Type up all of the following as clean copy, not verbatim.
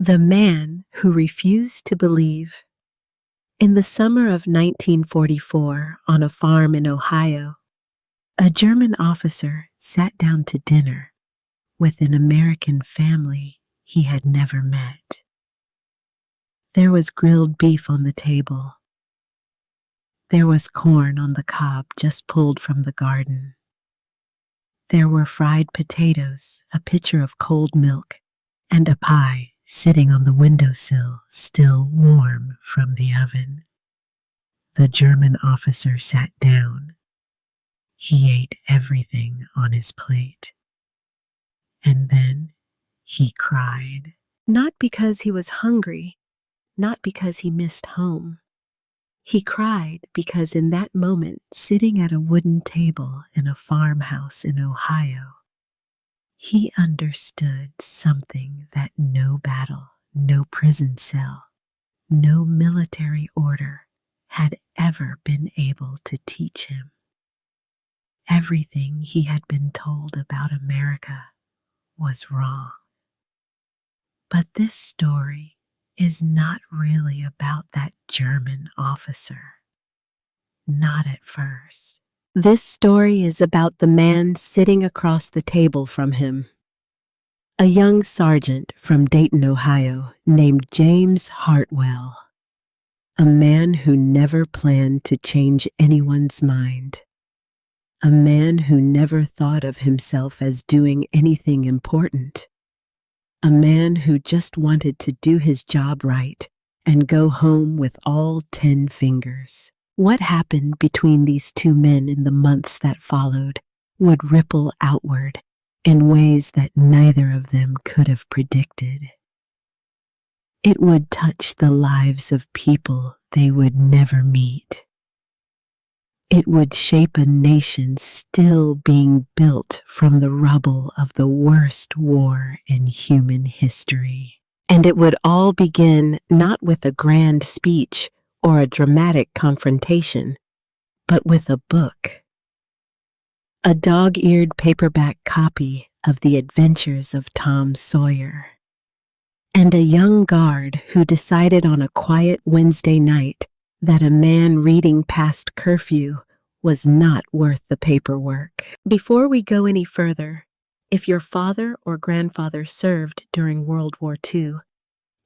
The Man Who Refused to Believe. In the summer of 1944, on a farm in Ohio, a German officer sat down to dinner with an American family he had never met. There was grilled beef on the table. There was corn on the cob just pulled from the garden. There were fried potatoes, a pitcher of cold milk, and a pie sitting on the windowsill, still warm from the oven. The German officer sat down. He ate everything on his plate. And then he cried. Not because he was hungry, not because he missed home. He cried because in that moment, sitting at a wooden table in a farmhouse in Ohio, he understood something that no battle, no prison cell, no military order had ever been able to teach him. Everything he had been told about America was wrong. But this story is not really about that German officer. Not at first. This story is about the man sitting across the table from him. A young sergeant from Dayton, Ohio, named James Hartwell. A man who never planned to change anyone's mind. A man who never thought of himself as doing anything important. A man who just wanted to do his job right and go home with all 10 fingers. What happened between these two men in the months that followed would ripple outward in ways that neither of them could have predicted. It would touch the lives of people they would never meet. It would shape a nation still being built from the rubble of the worst war in human history. And it would all begin not with a grand speech or a dramatic confrontation, but with a book. A dog-eared paperback copy of The Adventures of Tom Sawyer. And a young guard who decided on a quiet Wednesday night that a man reading past curfew was not worth the paperwork. Before we go any further, if your father or grandfather served during World War II,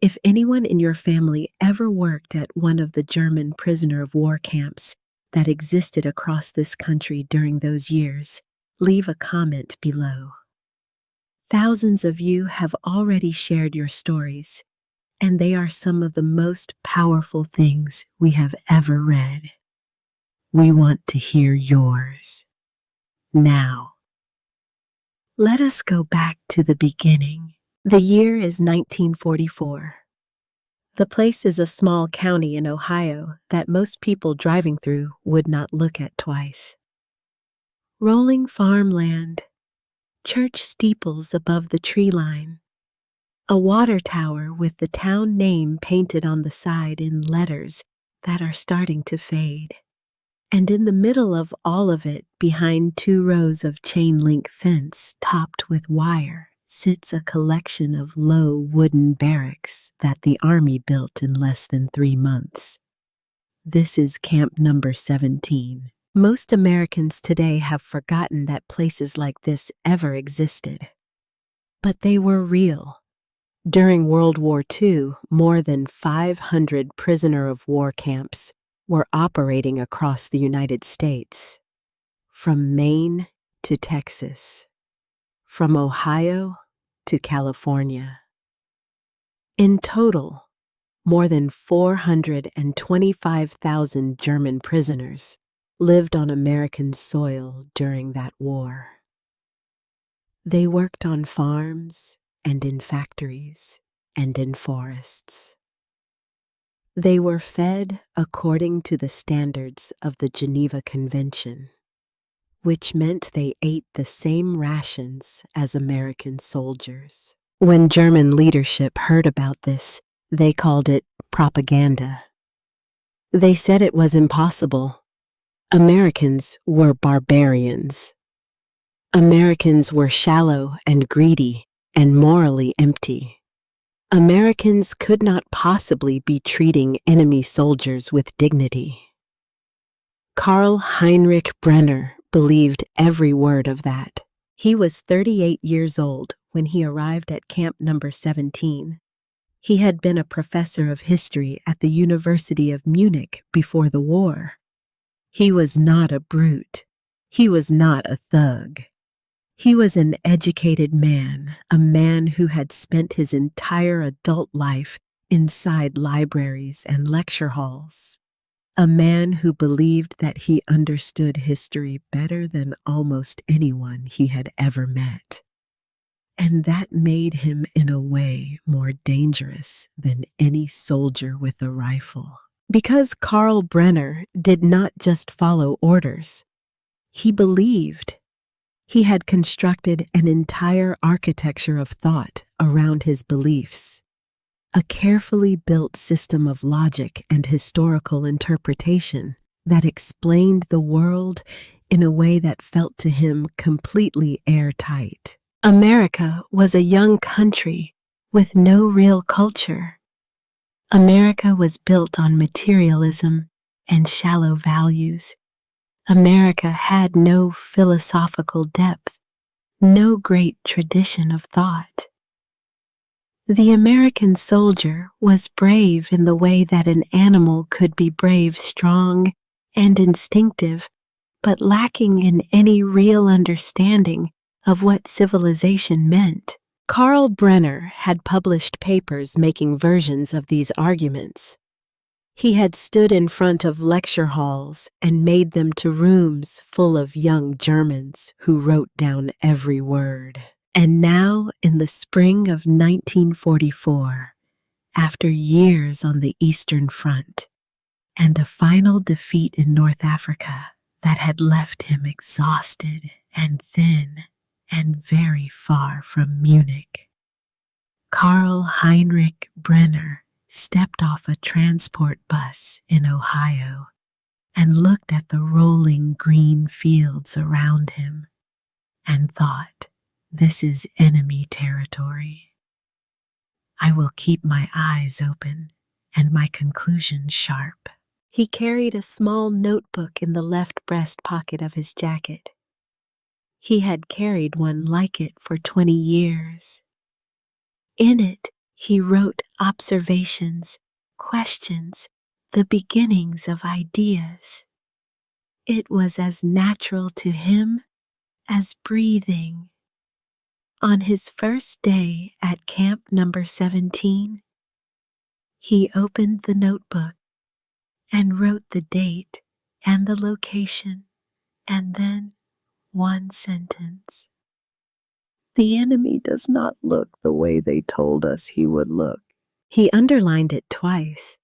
if anyone in your family ever worked at one of the German prisoner of war camps that existed across this country during those years, leave a comment below. Thousands of you have already shared your stories, and they are some of the most powerful things we have ever read. We want to hear yours. Now, let us go back to the beginning. The year is 1944. The place is a small county in Ohio that most people driving through would not look at twice. Rolling farmland, church steeples above the tree line, a water tower with the town name painted on the side in letters that are starting to fade. And in the middle of all of it, behind 2 rows of chain-link fence topped with wire, sits a collection of low wooden barracks that the Army built in less than 3 months. This is Camp Number 17. Most Americans today have forgotten that places like this ever existed. But they were real. During World War II, more than 500 prisoner of war camps were operating across the United States, from Maine to Texas, from Ohio to California. In total, more than 425,000 German prisoners lived on American soil during that war. They worked on farms and in factories and in forests. They were fed according to the standards of the Geneva Convention, which meant they ate the same rations as American soldiers. When German leadership heard about this, they called it propaganda. They said it was impossible. Americans were barbarians. Americans were shallow and greedy and morally empty. Americans could not possibly be treating enemy soldiers with dignity. Karl Heinrich Brenner believed every word of that. He was 38 years old when he arrived at Camp Number 17. He had been a professor of history at the University of Munich before the war. He was not a brute. He was not a thug. He was an educated man, a man who had spent his entire adult life inside libraries and lecture halls. A man who believed that he understood history better than almost anyone he had ever met. And that made him in a way more dangerous than any soldier with a rifle. Because Karl Brenner did not just follow orders, he believed. He had constructed an entire architecture of thought around his beliefs, a carefully built system of logic and historical interpretation that explained the world in a way that felt to him completely airtight. America was a young country with no real culture. America was built on materialism and shallow values. America had no philosophical depth, no great tradition of thought. The American soldier was brave in the way that an animal could be brave, strong, and instinctive, but lacking in any real understanding of what civilization meant. Karl Brenner had published papers making versions of these arguments. He had stood in front of lecture halls and made them to rooms full of young Germans who wrote down every word. And now, in the spring of 1944, after years on the Eastern Front and a final defeat in North Africa that had left him exhausted and thin and very far from Munich, Karl Heinrich Brenner stepped off a transport bus in Ohio and looked at the rolling green fields around him and thought, "This is enemy territory. I will keep my eyes open and my conclusions sharp." He carried a small notebook in the left breast pocket of his jacket. He had carried one like it for 20 years. In it, he wrote observations, questions, the beginnings of ideas. It was as natural to him as breathing. On his first day at Camp Number 17, he opened the notebook and wrote the date and the location, and then one sentence. "The enemy does not look the way they told us he would look." He underlined it twice.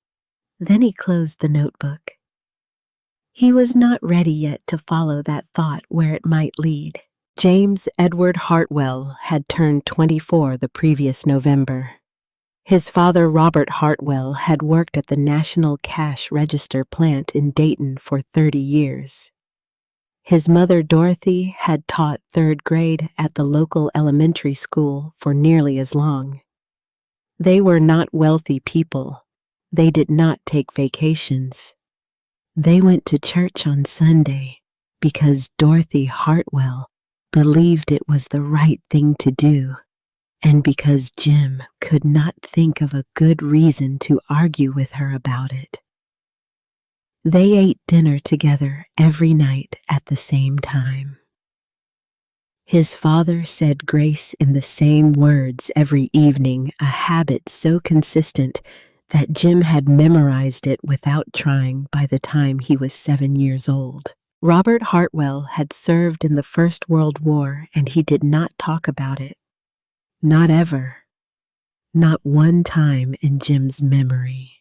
Then he closed the notebook. He was not ready yet to follow that thought where it might lead. James Edward Hartwell had turned 24 the previous November. His father, Robert Hartwell, had worked at the National Cash Register plant in Dayton for 30 years. His mother, Dorothy, had taught 3rd grade at the local elementary school for nearly as long. They were not wealthy people. They did not take vacations. They went to church on Sunday because Dorothy Hartwell believed it was the right thing to do, and because Jim could not think of a good reason to argue with her about it. They ate dinner together every night at the same time. His father said grace in the same words every evening, a habit so consistent that Jim had memorized it without trying by the time he was 7 years old. Robert Hartwell had served in the First World War, and he did not talk about it. Not ever. Not one time in Jim's memory.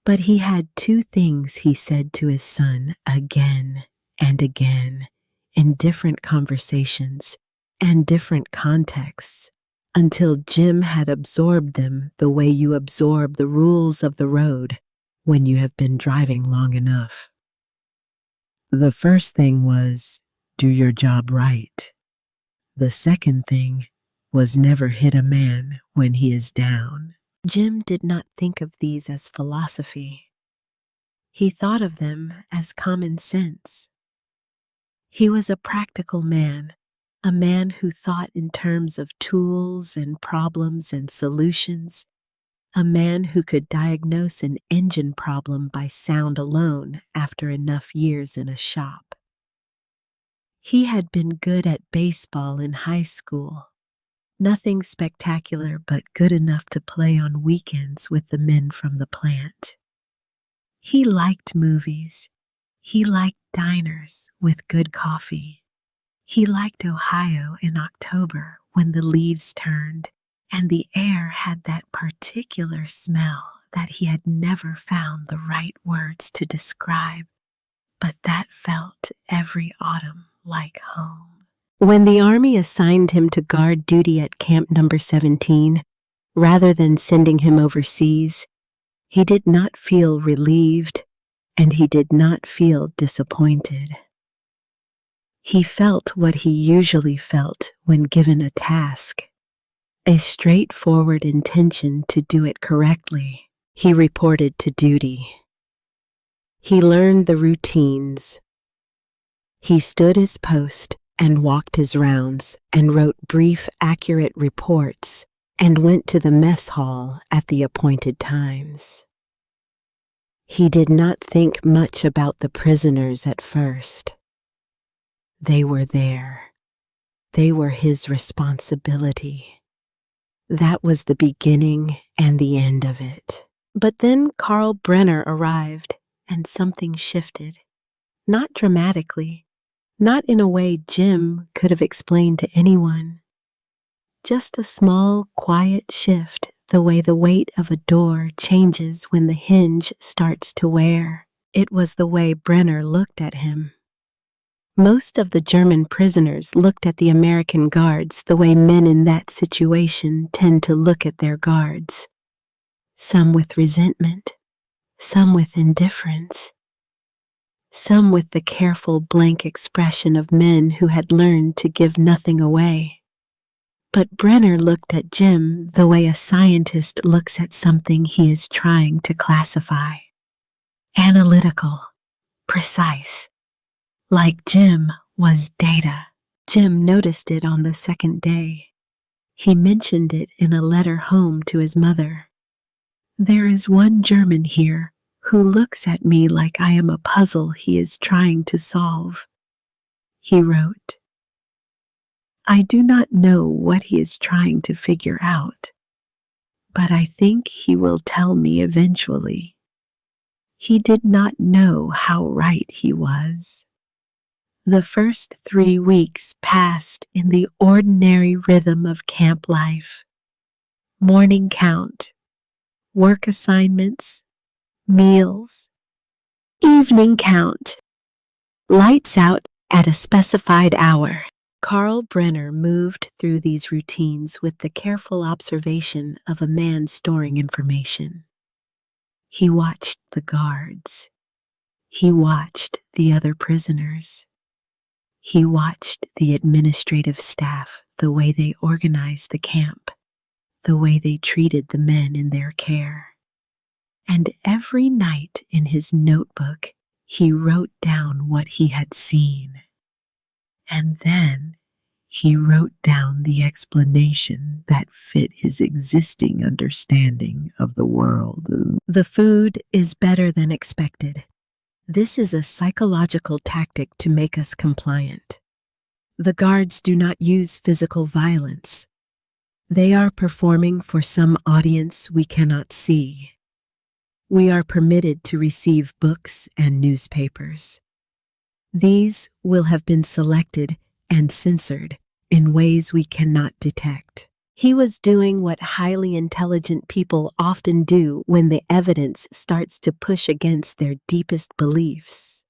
But he had 2 things he said to his son again and again in different conversations and different contexts until Jim had absorbed them the way you absorb the rules of the road when you have been driving long enough. The first thing was, do your job right. The second thing, was never hit a man when he is down. Jim did not think of these as philosophy. He thought of them as common sense. He was a practical man, a man who thought in terms of tools and problems and solutions, a man who could diagnose an engine problem by sound alone after enough years in a shop. He had been good at baseball in high school. Nothing spectacular, but good enough to play on weekends with the men from the plant. He liked movies. He liked diners with good coffee. He liked Ohio in October when the leaves turned and the air had that particular smell that he had never found the right words to describe, but that felt every autumn like home. When the Army assigned him to guard duty at Camp Number 17, rather than sending him overseas, he did not feel relieved and he did not feel disappointed. He felt what he usually felt when given a task, a straightforward intention to do it correctly. He reported to duty. He learned the routines. He stood his post and walked his rounds and wrote brief, accurate reports and went to the mess hall at the appointed times. He did not think much about the prisoners at first. They were there. They were his responsibility. That was the beginning and the end of it. But then Carl Brenner arrived and something shifted. Not dramatically. Not in a way Jim could have explained to anyone. Just a small, quiet shift, the way the weight of a door changes when the hinge starts to wear. It was the way Brenner looked at him. Most of the German prisoners looked at the American guards the way men in that situation tend to look at their guards. Some with resentment, some with indifference, some with the careful blank expression of men who had learned to give nothing away. But Brenner looked at Jim the way a scientist looks at something he is trying to classify. Analytical, precise. Like Jim was data. Jim noticed it on the second day. He mentioned it in a letter home to his mother. There is one German here who looks at me like I am a puzzle he is trying to solve. He wrote, I do not know what he is trying to figure out, but I think he will tell me eventually. He did not know how right he was. The first 3 weeks passed in the ordinary rhythm of camp life. Morning count, work assignments, meals, evening count, lights out at a specified hour. Carl Brenner moved through these routines with the careful observation of a man storing information. He watched the guards. He watched the other prisoners. He watched the administrative staff, the way they organized the camp, the way they treated the men in their care. And every night in his notebook, he wrote down what he had seen. And then he wrote down the explanation that fit his existing understanding of the world. The food is better than expected. This is a psychological tactic to make us compliant. The guards do not use physical violence. They are performing for some audience we cannot see. We are permitted to receive books and newspapers. These will have been selected and censored in ways we cannot detect. He was doing what highly intelligent people often do when the evidence starts to push against their deepest beliefs.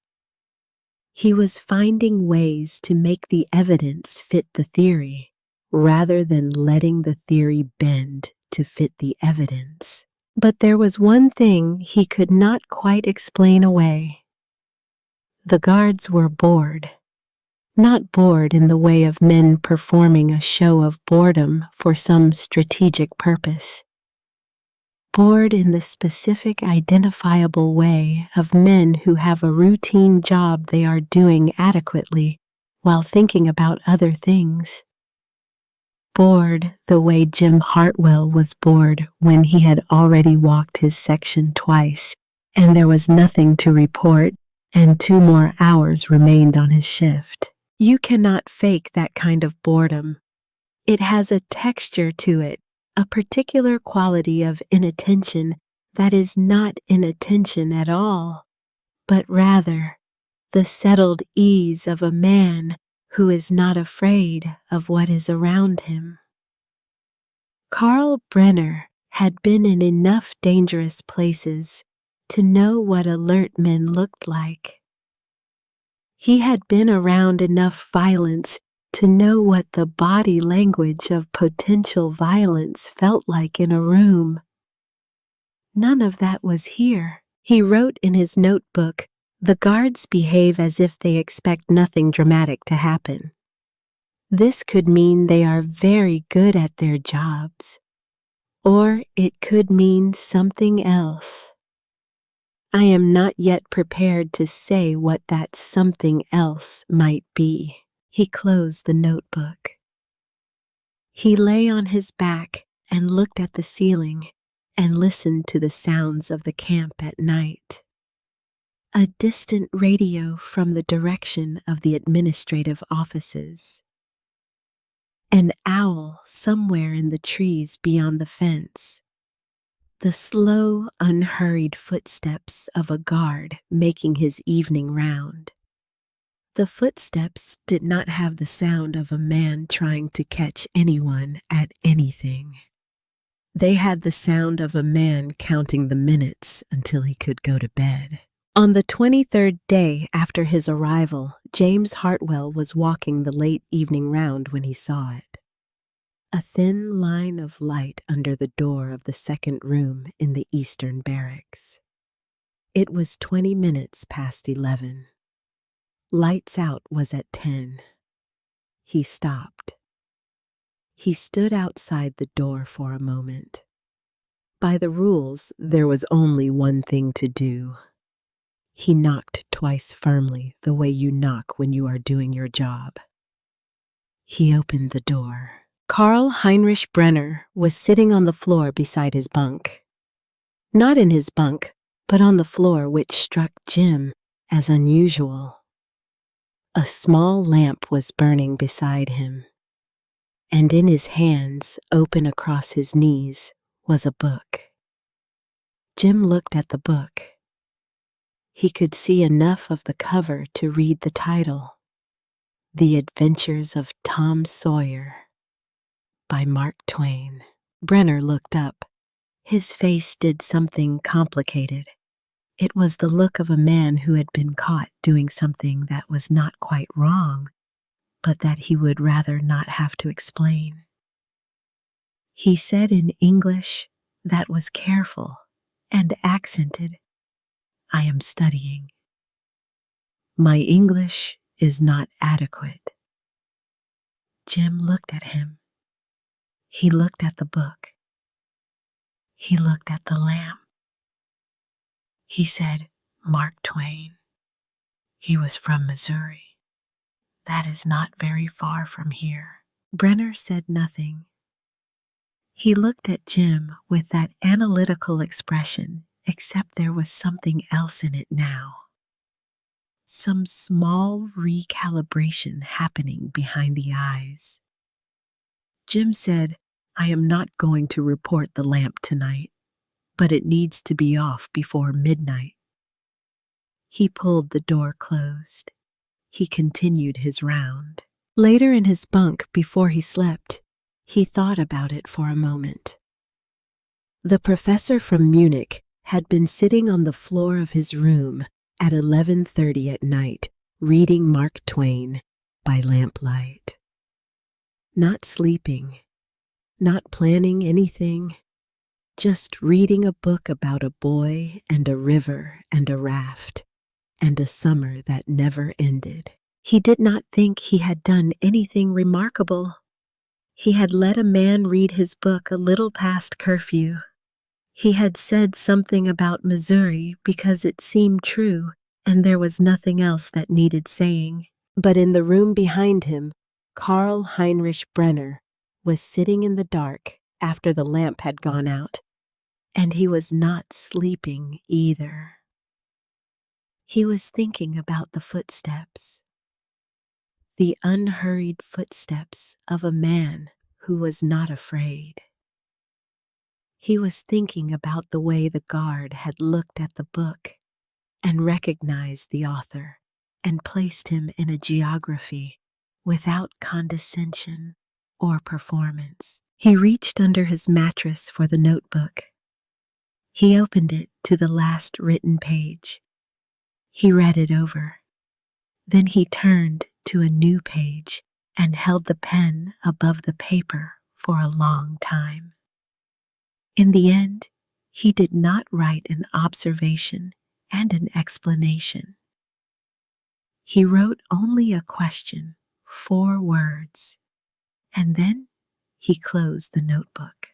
He was finding ways to make the evidence fit the theory, rather than letting the theory bend to fit the evidence. But there was one thing he could not quite explain away. The guards were bored. Not bored in the way of men performing a show of boredom for some strategic purpose. Bored in the specific identifiable way of men who have a routine job they are doing adequately while thinking about other things. Bored the way Jim Hartwell was bored when he had already walked his section twice and there was nothing to report and 2 more hours remained on his shift. You cannot fake that kind of boredom. It has a texture to it, a particular quality of inattention that is not inattention at all, but rather the settled ease of a man who is not afraid of what is around him. Carl Brenner had been in enough dangerous places to know what alert men looked like. He had been around enough violence to know what the body language of potential violence felt like in a room. None of that was here. He wrote in his notebook, "The guards behave as if they expect nothing dramatic to happen." This could mean they are very good at their jobs, or it could mean something else. I am not yet prepared to say what that something else might be. He closed the notebook. He lay on his back and looked at the ceiling and listened to the sounds of the camp at night. A distant radio from the direction of the administrative offices. An owl somewhere in the trees beyond the fence. The slow, unhurried footsteps of a guard making his evening round. The footsteps did not have the sound of a man trying to catch anyone at anything. They had the sound of a man counting the minutes until he could go to bed. On the 23rd day after his arrival, James Hartwell was walking the late evening round when he saw it. A thin line of light under the door of the second room in the eastern barracks. It was 20 minutes past 11. Lights out was at 10. He stopped. He stood outside the door for a moment. By the rules, there was only one thing to do. He knocked twice firmly, the way you knock when you are doing your job. He opened the door. Karl Heinrich Brenner was sitting on the floor beside his bunk. Not in his bunk, but on the floor, which struck Jim as unusual. A small lamp was burning beside him, and in his hands, open across his knees, was a book. Jim looked at the book. He could see enough of the cover to read the title, The Adventures of Tom Sawyer, by Mark Twain. Brenner looked up. His face did something complicated. It was the look of a man who had been caught doing something that was not quite wrong, but that he would rather not have to explain. He said in English that was careful and accented, "I am studying. My English is not adequate." Jim looked at him. He looked at the book. He looked at the lamp. He said, "Mark Twain. He was from Missouri. That is not very far from here." Brenner said nothing. He looked at Jim with that analytical expression, except there was something else in it now. Some small recalibration happening behind the eyes. Jim said, "I am not going to report the lamp tonight, but it needs to be off before midnight." He pulled the door closed. He continued his round. Later in his bunk, before he slept, he thought about it for a moment. The professor from Munich had been sitting on the floor of his room at 11:30 at night, reading Mark Twain by lamplight. Not sleeping, not planning anything, just reading a book about a boy and a river and a raft and a summer that never ended. He did not think he had done anything remarkable. He had let a man read his book a little past curfew. He had said something about Missouri because it seemed true, and there was nothing else that needed saying. But in the room behind him, Karl Heinrich Brenner was sitting in the dark after the lamp had gone out, and he was not sleeping either. He was thinking about the footsteps, the unhurried footsteps of a man who was not afraid. He was thinking about the way the guard had looked at the book and recognized the author and placed him in a geography without condescension or performance. He reached under his mattress for the notebook. He opened it to the last written page. He read it over. Then he turned to a new page and held the pen above the paper for a long time. In the end, he did not write an observation and an explanation. He wrote only a question, 4 words, and then he closed the notebook.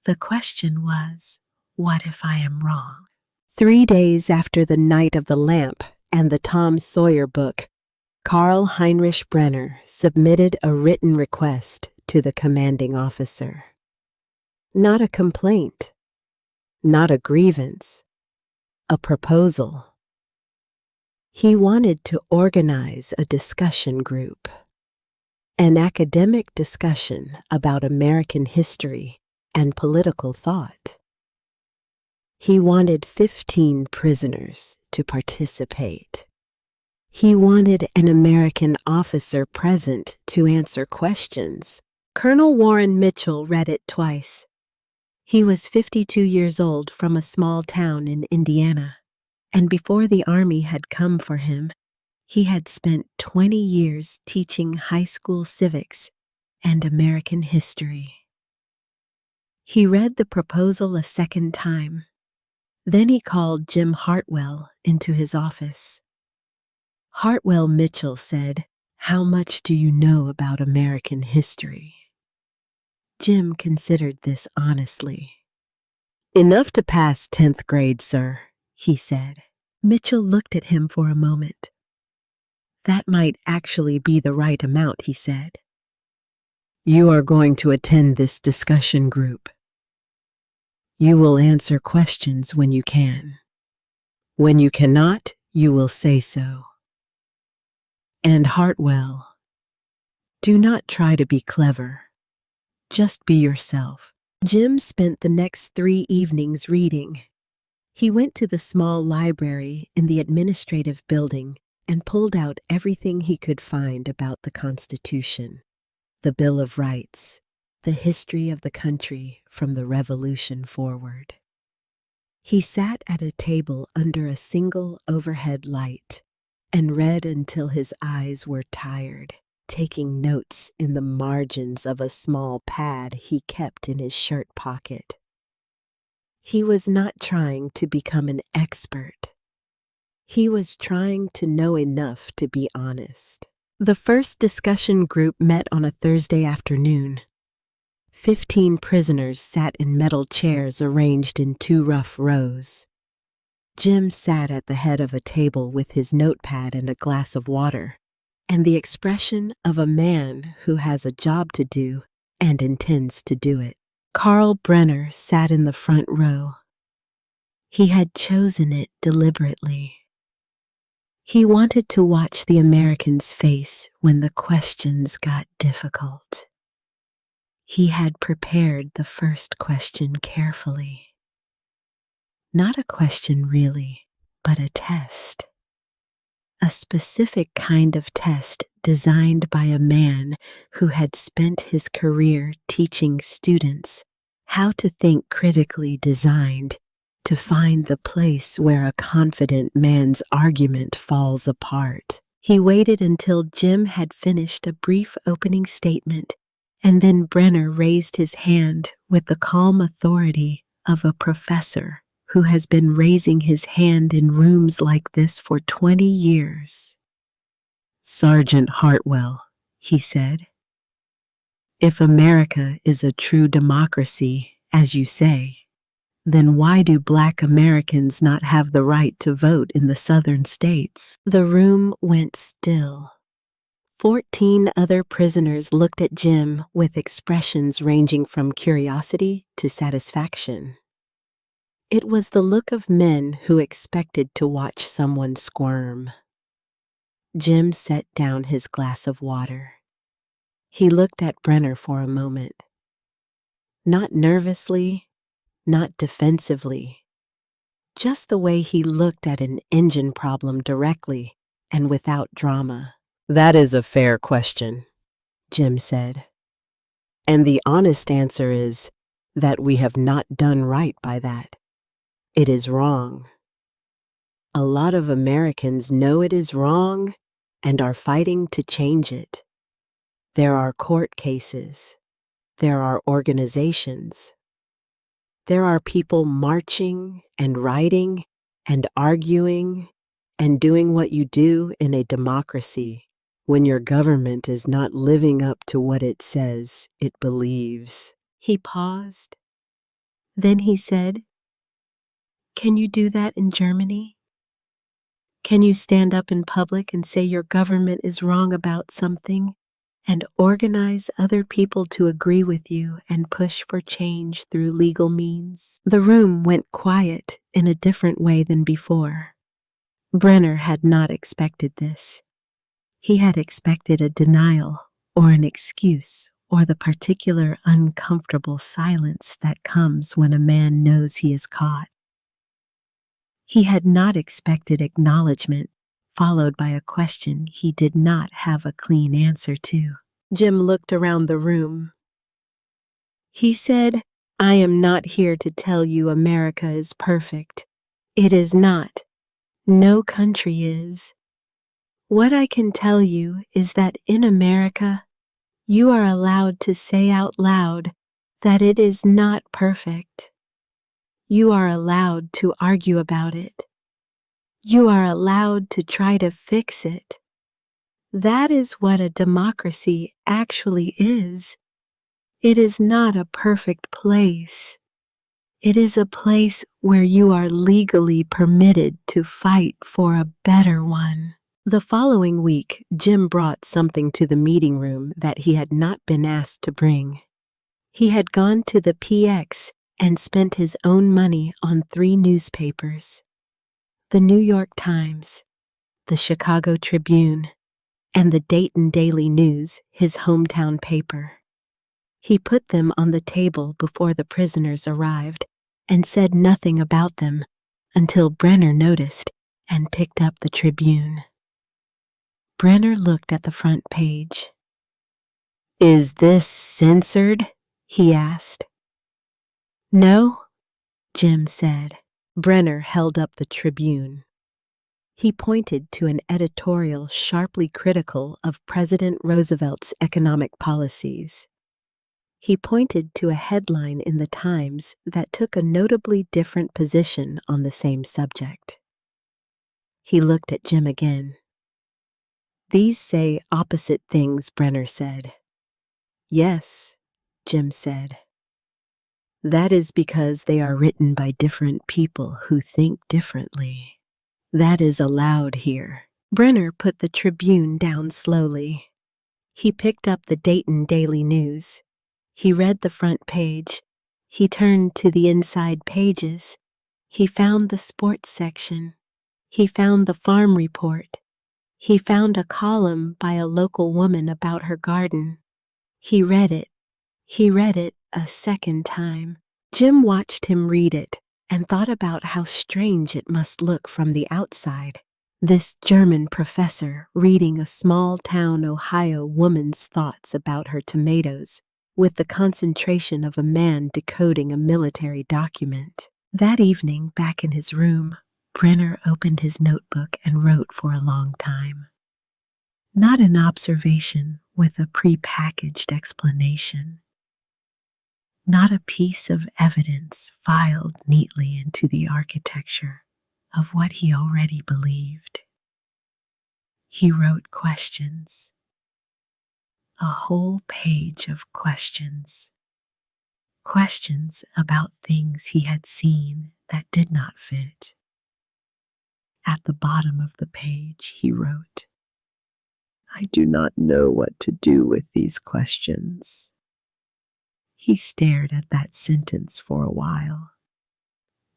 The question was, what if I am wrong? 3 days after the Night of the Lamp and the Tom Sawyer book, Karl Heinrich Brenner submitted a written request to the commanding officer. Not a complaint, not a grievance, a proposal. He wanted to organize a discussion group, an academic discussion about American history and political thought. He wanted 15 prisoners to participate. He wanted an American officer present to answer questions. Colonel Warren Mitchell read it twice. He was 52 years old from a small town in Indiana, and before the Army had come for him, he had spent 20 years teaching high school civics and American history. He read the proposal a second time. Then he called Jim Hartwell into his office. Hartwell Mitchell said, "How much do you know about American history?" Jim considered this honestly. "Enough to pass 10th grade, sir," he said. Mitchell looked at him for a moment. "That might actually be the right amount," he said. "You are going to attend this discussion group. You will answer questions when you can. When you cannot, you will say so. And Hartwell, do not try to be clever. Just be yourself." Jim spent the next 3 evenings reading. He went to the small library in the administrative building and pulled out everything he could find about the Constitution, the Bill of Rights, the history of the country from the Revolution forward. He sat at a table under a single overhead light and read until his eyes were tired, taking notes in the margins of a small pad he kept in his shirt pocket. He was not trying to become an expert. He was trying to know enough to be honest. The first discussion group met on a Thursday afternoon. 15 prisoners sat in metal chairs arranged in 2 rough rows. Jim sat at the head of a table with his notepad and a glass of water, and the expression of a man who has a job to do and intends to do it. Karl Brenner sat in the front row. He had chosen it deliberately. He wanted to watch the American's face when the questions got difficult. He had prepared the first question carefully. Not a question really, but a test. A specific kind of test designed by a man who had spent his career teaching students how to think critically, designed to find the place where a confident man's argument falls apart. He waited until Jim had finished a brief opening statement, and then Brenner raised his hand with the calm authority of a professor who has been raising his hand in rooms like this for 20 years. "Sergeant Hartwell," he said, "if America is a true democracy, as you say, then why do Black Americans not have the right to vote in the southern states?" The room went still. 14 other prisoners looked at Jim with expressions ranging from curiosity to satisfaction. It was the look of men who expected to watch someone squirm. Jim set down his glass of water. He looked at Brenner for a moment. Not nervously, not defensively. Just the way he looked at an engine problem directly and without drama. "That is a fair question," Jim said. "And the honest answer is that we have not done right by that. It is wrong. A lot of Americans know it is wrong and are fighting to change it. There are court cases. There are organizations. There are people marching and writing and arguing and doing what you do in a democracy when your government is not living up to what it says it believes." He paused. Then he said, "Can you do that in Germany? Can you stand up in public and say your government is wrong about something and organize other people to agree with you and push for change through legal means?" The room went quiet in a different way than before. Brenner had not expected this. He had expected a denial or an excuse or the particular uncomfortable silence that comes when a man knows he is caught. He had not expected acknowledgement followed by a question he did not have a clean answer to. Jim looked around the room. He said, "I am not here to tell you America is perfect. It is not. No country is. What I can tell you is that in America, you are allowed to say out loud that it is not perfect. You are allowed to argue about it. You are allowed to try to fix it. That is what a democracy actually is. It is not a perfect place. It is a place where you are legally permitted to fight for a better one." The following week, Jim brought something to the meeting room that he had not been asked to bring. He had gone to the PX and spent his own money on 3 newspapers: the New York Times, the Chicago Tribune, and the Dayton Daily News, his hometown paper. He put them on the table before the prisoners arrived and said nothing about them until Brenner noticed and picked up the Tribune. Brenner looked at the front page. "Is this censored?" he asked. "No," Jim said. Brenner held up the Tribune. He pointed to an editorial sharply critical of President Roosevelt's economic policies. He pointed to a headline in the Times that took a notably different position on the same subject. He looked at Jim again. "These say opposite things," Brenner said. "Yes," Jim said. "That is because they are written by different people who think differently. That is allowed here." Brenner put the Tribune down slowly. He picked up the Dayton Daily News. He read the front page. He turned to the inside pages. He found the sports section. He found the farm report. He found a column by a local woman about her garden. He read it. He read it a second time. Jim watched him read it and thought about how strange it must look from the outside. This German professor reading a small-town Ohio woman's thoughts about her tomatoes with the concentration of a man decoding a military document. That evening, back in his room, Brenner opened his notebook and wrote for a long time. Not an observation with a prepackaged explanation. Not a piece of evidence filed neatly into the architecture of what he already believed. He wrote questions, a whole page of questions. Questions about things he had seen that did not fit. At the bottom of the page, he wrote, "I do not know what to do with these questions." He stared at that sentence for a while.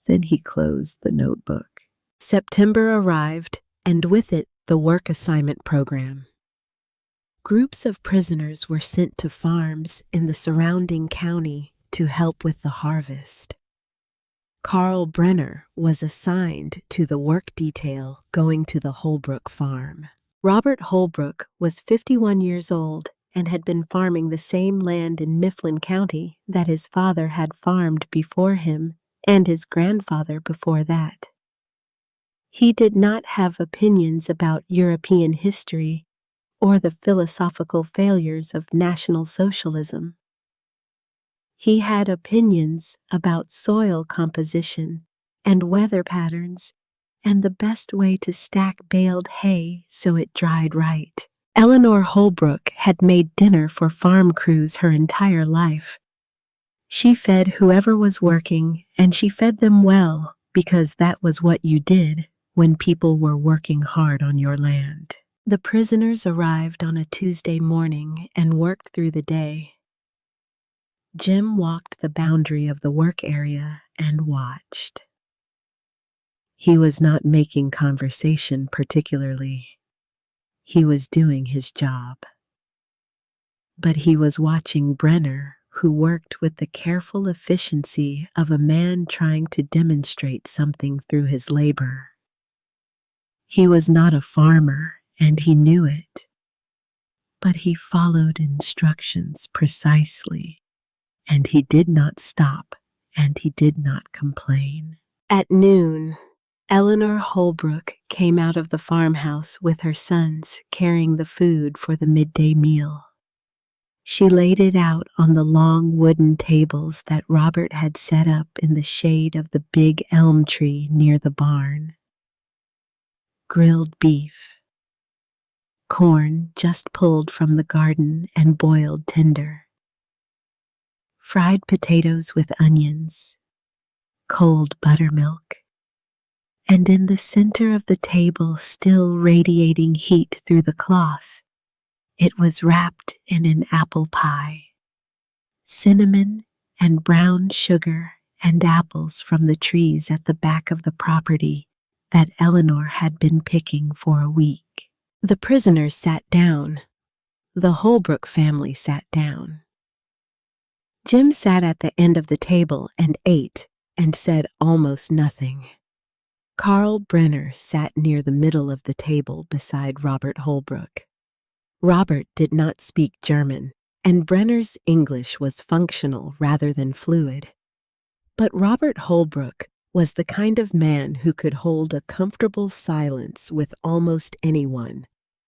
Then he closed the notebook. September arrived, and with it, the work assignment program. Groups of prisoners were sent to farms in the surrounding county to help with the harvest. Carl Brenner was assigned to the work detail going to the Holbrook farm. Robert Holbrook was 51 years old and had been farming the same land in Mifflin County that his father had farmed before him and his grandfather before that. He did not have opinions about European history or the philosophical failures of National Socialism. He had opinions about soil composition and weather patterns and the best way to stack baled hay so it dried right. Eleanor Holbrook had made dinner for farm crews her entire life. She fed whoever was working, and she fed them well because that was what you did when people were working hard on your land. The prisoners arrived on a Tuesday morning and worked through the day. Jim walked the boundary of the work area and watched. He was not making conversation particularly. He was doing his job. But he was watching Brenner, who worked with the careful efficiency of a man trying to demonstrate something through his labor. He was not a farmer, and he knew it. But he followed instructions precisely. And he did not stop, and he did not complain. At noon, Eleanor Holbrook came out of the farmhouse with her sons carrying the food for the midday meal. She laid it out on the long wooden tables that Robert had set up in the shade of the big elm tree near the barn. Grilled beef, corn just pulled from the garden and boiled tender, fried potatoes with onions, cold buttermilk, and in the center of the table, still radiating heat through the cloth, it was wrapped in an apple pie. Cinnamon and brown sugar and apples from the trees at the back of the property that Eleanor had been picking for a week. The prisoners sat down. The Holbrook family sat down. Jim sat at the end of the table and ate and said almost nothing. Carl Brenner sat near the middle of the table beside Robert Holbrook. Robert did not speak German, and Brenner's English was functional rather than fluid. But Robert Holbrook was the kind of man who could hold a comfortable silence with almost anyone,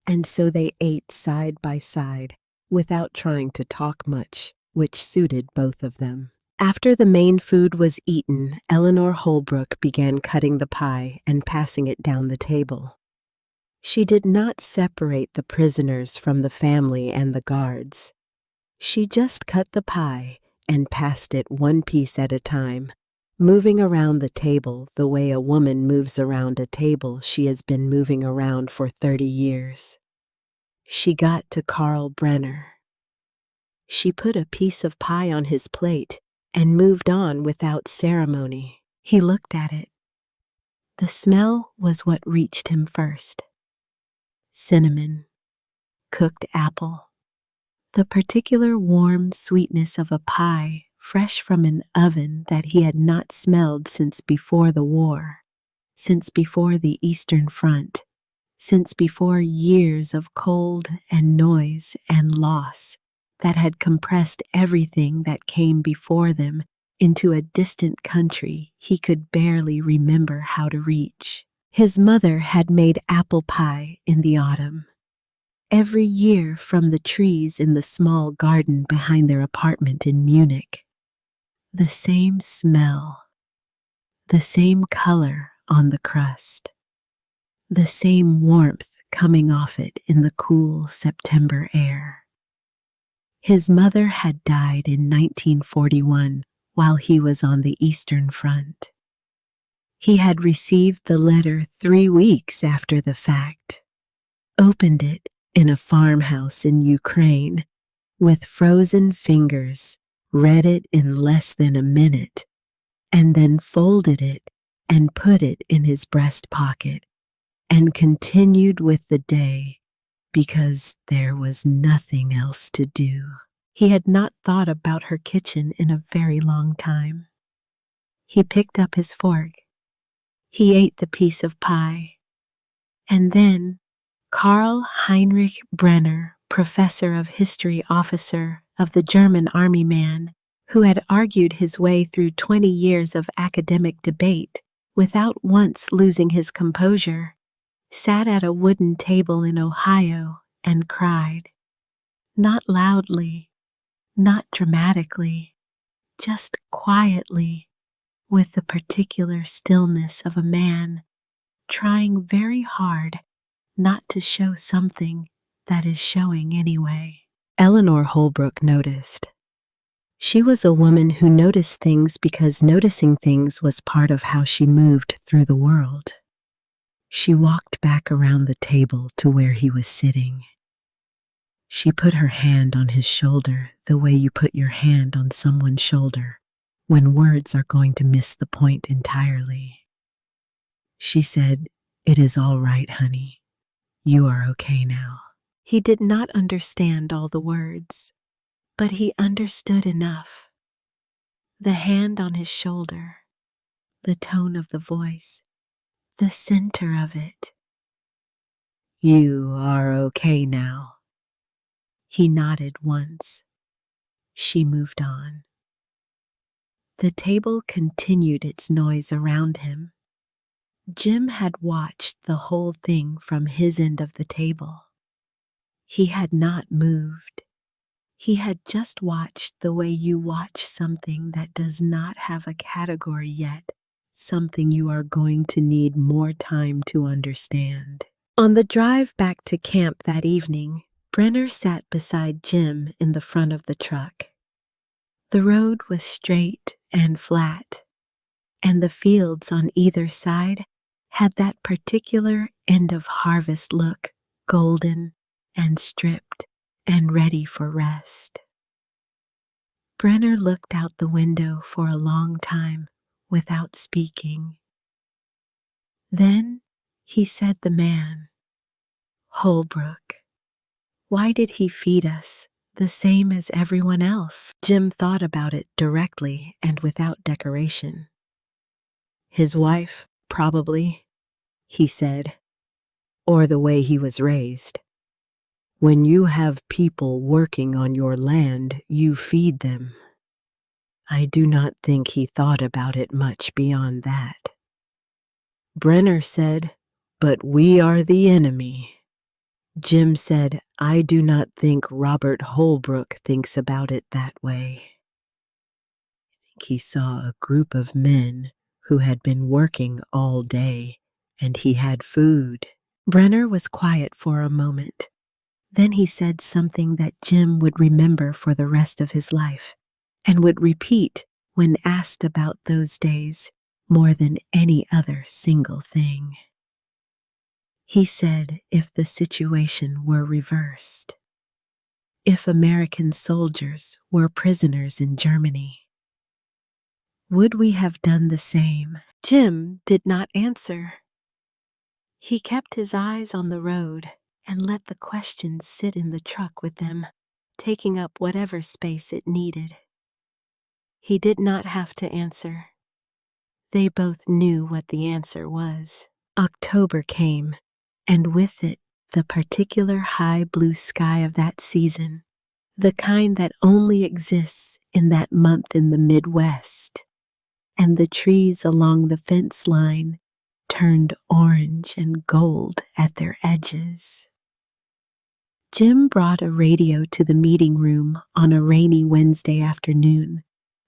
and so they ate side by side without trying to talk much, which suited both of them. After the main food was eaten, Eleanor Holbrook began cutting the pie and passing it down the table. She did not separate the prisoners from the family and the guards. She just cut the pie and passed it one piece at a time, moving around the table the way a woman moves around a table she has been moving around for 30 years. She got to Carl Brenner. She put a piece of pie on his plate and moved on without ceremony. He looked at it. The smell was what reached him first. Cinnamon, cooked apple, the particular warm sweetness of a pie fresh from an oven that he had not smelled since before the war, since before the Eastern Front, since before years of cold and noise and loss that had compressed everything that came before them into a distant country he could barely remember how to reach. His mother had made apple pie in the autumn. Every year from the trees in the small garden behind their apartment in Munich. The same smell, the same color on the crust, the same warmth coming off it in the cool September air. His mother had died in 1941 while he was on the Eastern Front. He had received the letter 3 weeks after the fact, opened it in a farmhouse in Ukraine, with frozen fingers, read it in less than a minute, and then folded it and put it in his breast pocket, and continued with the day because there was nothing else to do. He had not thought about her kitchen in a very long time. He picked up his fork. He ate the piece of pie. And then Karl Heinrich Brenner, professor of history officer of the German army man, who had argued his way through 20 years of academic debate without once losing his composure, sat at a wooden table in Ohio and cried. Not loudly, not dramatically, just quietly, with the particular stillness of a man trying very hard not to show something that is showing anyway. Eleanor Holbrook noticed. She was a woman who noticed things because noticing things was part of how she moved through the world. She walked back around the table to where he was sitting. She put her hand on his shoulder the way you put your hand on someone's shoulder when words are going to miss the point entirely. She said, "It is all right, honey. You are okay now." He did not understand all the words, but he understood enough. The hand on his shoulder, the tone of the voice, the center of it. "You are okay now." He nodded once. She moved on. The table continued its noise around him. Jim had watched the whole thing from his end of the table. He had not moved. He had just watched the way you watch something that does not have a category yet, something you are going to need more time to understand. On the drive back to camp that evening, Brenner sat beside Jim in the front of the truck. The road was straight and flat, and the fields on either side had that particular end-of-harvest look, golden and stripped and ready for rest. Brenner looked out the window for a long time without speaking. Then he said the man, "Holbrook, why did he feed us the same as everyone else?" Jim thought about it directly and without decoration. "His wife, probably," he said, "or the way he was raised. When you have people working on your land, you feed them." I do not think he thought about it much beyond that. Brenner said, "But we are the enemy." Jim said, "I do not think Robert Holbrook thinks about it that way." I think he saw a group of men who had been working all day, and he had food. Brenner was quiet for a moment. Then he said something that Jim would remember for the rest of his life, and would repeat when asked about those days more than any other single thing. He said if the situation were reversed, if American soldiers were prisoners in Germany, would we have done the same? Jim did not answer. He kept his eyes on the road and let the question sit in the truck with them, taking up whatever space it needed. He did not have to answer. They both knew what the answer was. October came, and with it the particular high blue sky of that season, the kind that only exists in that month in the Midwest, and the trees along the fence line turned orange and gold at their edges. Jim brought a radio to the meeting room on a rainy Wednesday afternoon,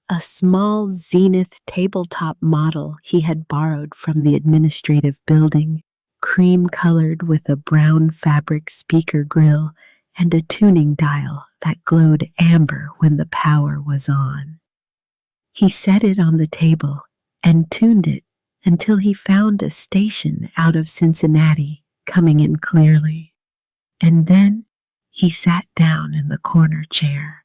a small Zenith tabletop model he had borrowed from the administrative building. cream-colored with a brown fabric speaker grill and a tuning dial that glowed amber when the power was on. He set it on the table and tuned it until he found a station out of Cincinnati coming in clearly. And then he sat down in the corner chair,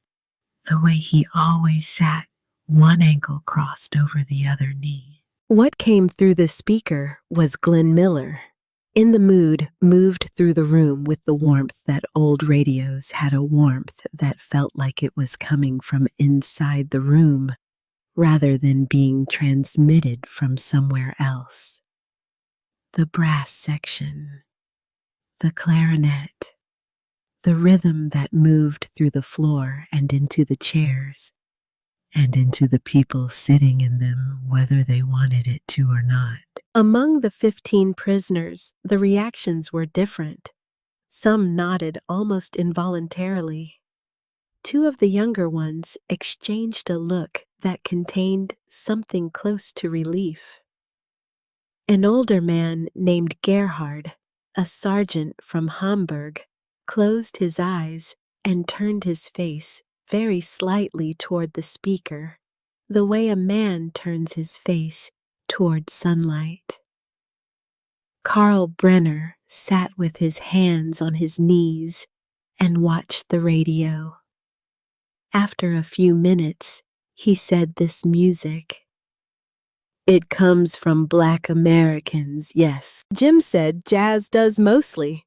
the way he always sat, one ankle crossed over the other knee. What came through the speaker was Glenn Miller. In the mood, moved through the room with the warmth that old radios had, a warmth that felt like it was coming from inside the room rather than being transmitted from somewhere else. The brass section, the clarinet, the rhythm that moved through the floor and into the chairs, and into the people sitting in them, whether they wanted it to or not. Among the 15 prisoners, the reactions were different. Some nodded almost involuntarily. 2 of the younger ones exchanged a look that contained something close to relief. An older man named Gerhard, a sergeant from Hamburg, closed his eyes and turned his face very slightly toward the speaker, the way a man turns his face toward sunlight. Karl Brenner sat with his hands on his knees and watched the radio. After a few minutes, he said, "This music, it comes from Black Americans, yes." Jim said, "Jazz does mostly.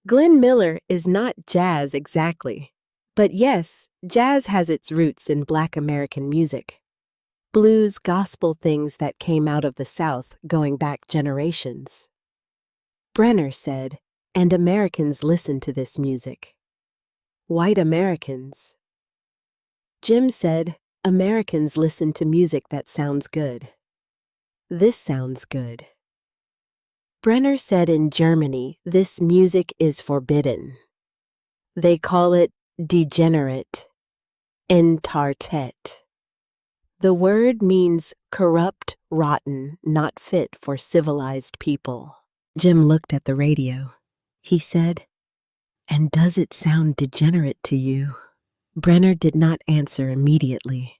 Glenn Miller is not jazz exactly. But yes, jazz has its roots in Black American music. Blues, gospel, things that came out of the South going back generations." Brenner said, "And Americans listen to this music. White Americans." Jim said, "Americans listen to music that sounds good. This sounds good." Brenner said, "In Germany, this music is forbidden. They call it degenerate, entartet. The word means corrupt, rotten, not fit for civilized people." Jim looked at the radio. He said, "And does it sound degenerate to you?" Brenner did not answer immediately.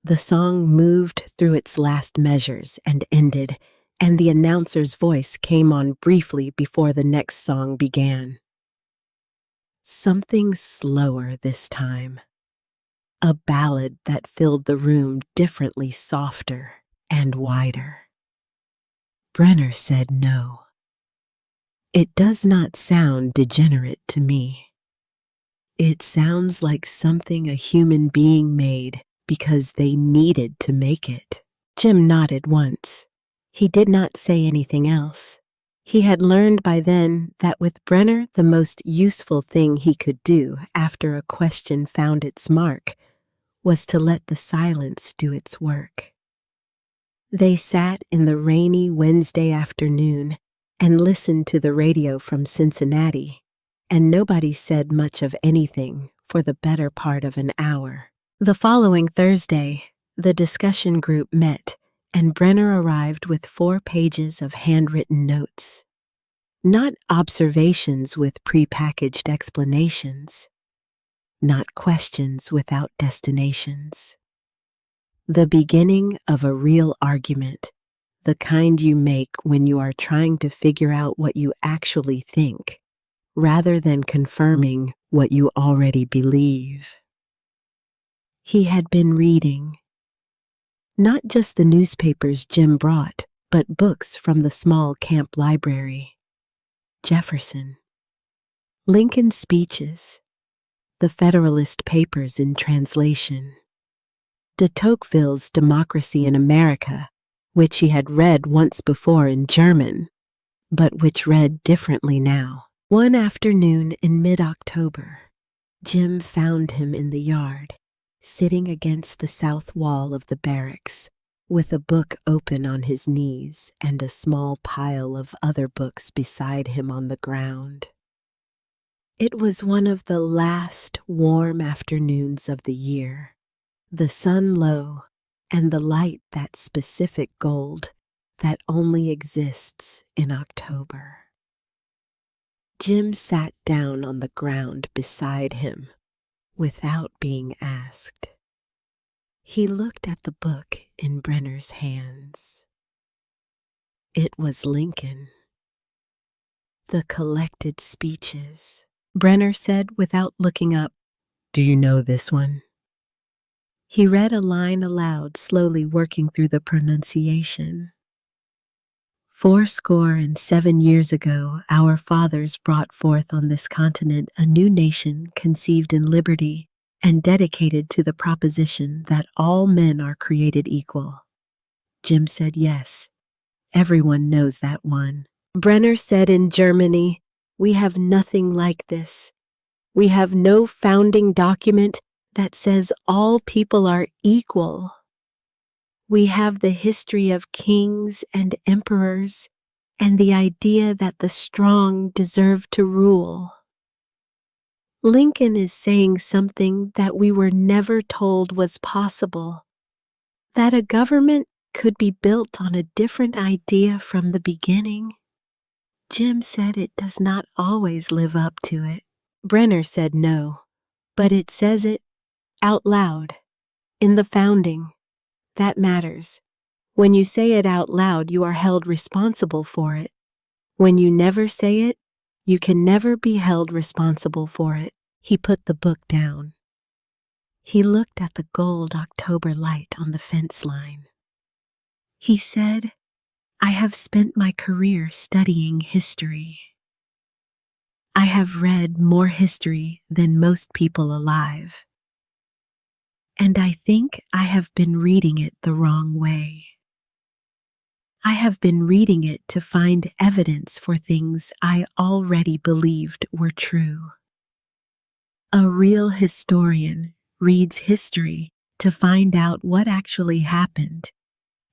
The song moved through its last measures and ended, and the announcer's voice came on briefly before the next song began. Something slower this time. A ballad that filled the room differently, softer and wider. Brenner said, "No. It does not sound degenerate to me. It sounds like something a human being made because they needed to make it." Jim nodded once. He did not say anything else. He had learned by then that with Brenner, the most useful thing he could do after a question found its mark was to let the silence do its work. They sat in the rainy Wednesday afternoon and listened to the radio from Cincinnati, and nobody said much of anything for the better part of an hour. The following Thursday, the discussion group met, and Brenner arrived with 4 pages of handwritten notes. Not observations with prepackaged explanations. Not questions without destinations. The beginning of a real argument, the kind you make when you are trying to figure out what you actually think, rather than confirming what you already believe. He had been reading. Not just the newspapers Jim brought, but books from the small camp library. Jefferson. Lincoln's speeches. The Federalist Papers in translation. De Tocqueville's Democracy in America, which he had read once before in German, but which read differently now. One afternoon in mid-October, Jim found him in the yard, sitting against the south wall of the barracks, with a book open on his knees and a small pile of other books beside him on the ground. It was one of the last warm afternoons of the year, the sun low, and the light that specific gold that only exists in October. Jim sat down on the ground beside him without being asked. He looked at the book in Brenner's hands. It was Lincoln. The collected speeches. Brenner said without looking up, "Do you know this one?" He read a line aloud, slowly working through the pronunciation. 407 years ago, our fathers brought forth on this continent a new nation conceived in liberty and dedicated to the proposition that all men are created equal. Jim said yes. Everyone knows that one. Brenner said in Germany, "We have nothing like this. We have no founding document that says all people are equal. We have the history of kings and emperors and the idea that the strong deserve to rule. Lincoln is saying something that we were never told was possible, that a government could be built on a different idea from the beginning." Jim said it does not always live up to it. Brenner said no, but it says it out loud, in the founding. That matters. When you say it out loud, you are held responsible for it. When you never say it, you can never be held responsible for it. He put the book down. He looked at the gold October light on the fence line. He said, "I have spent my career studying history. I have read more history than most people alive. And I think I have been reading it the wrong way. I have been reading it to find evidence for things I already believed were true. A real historian reads history to find out what actually happened,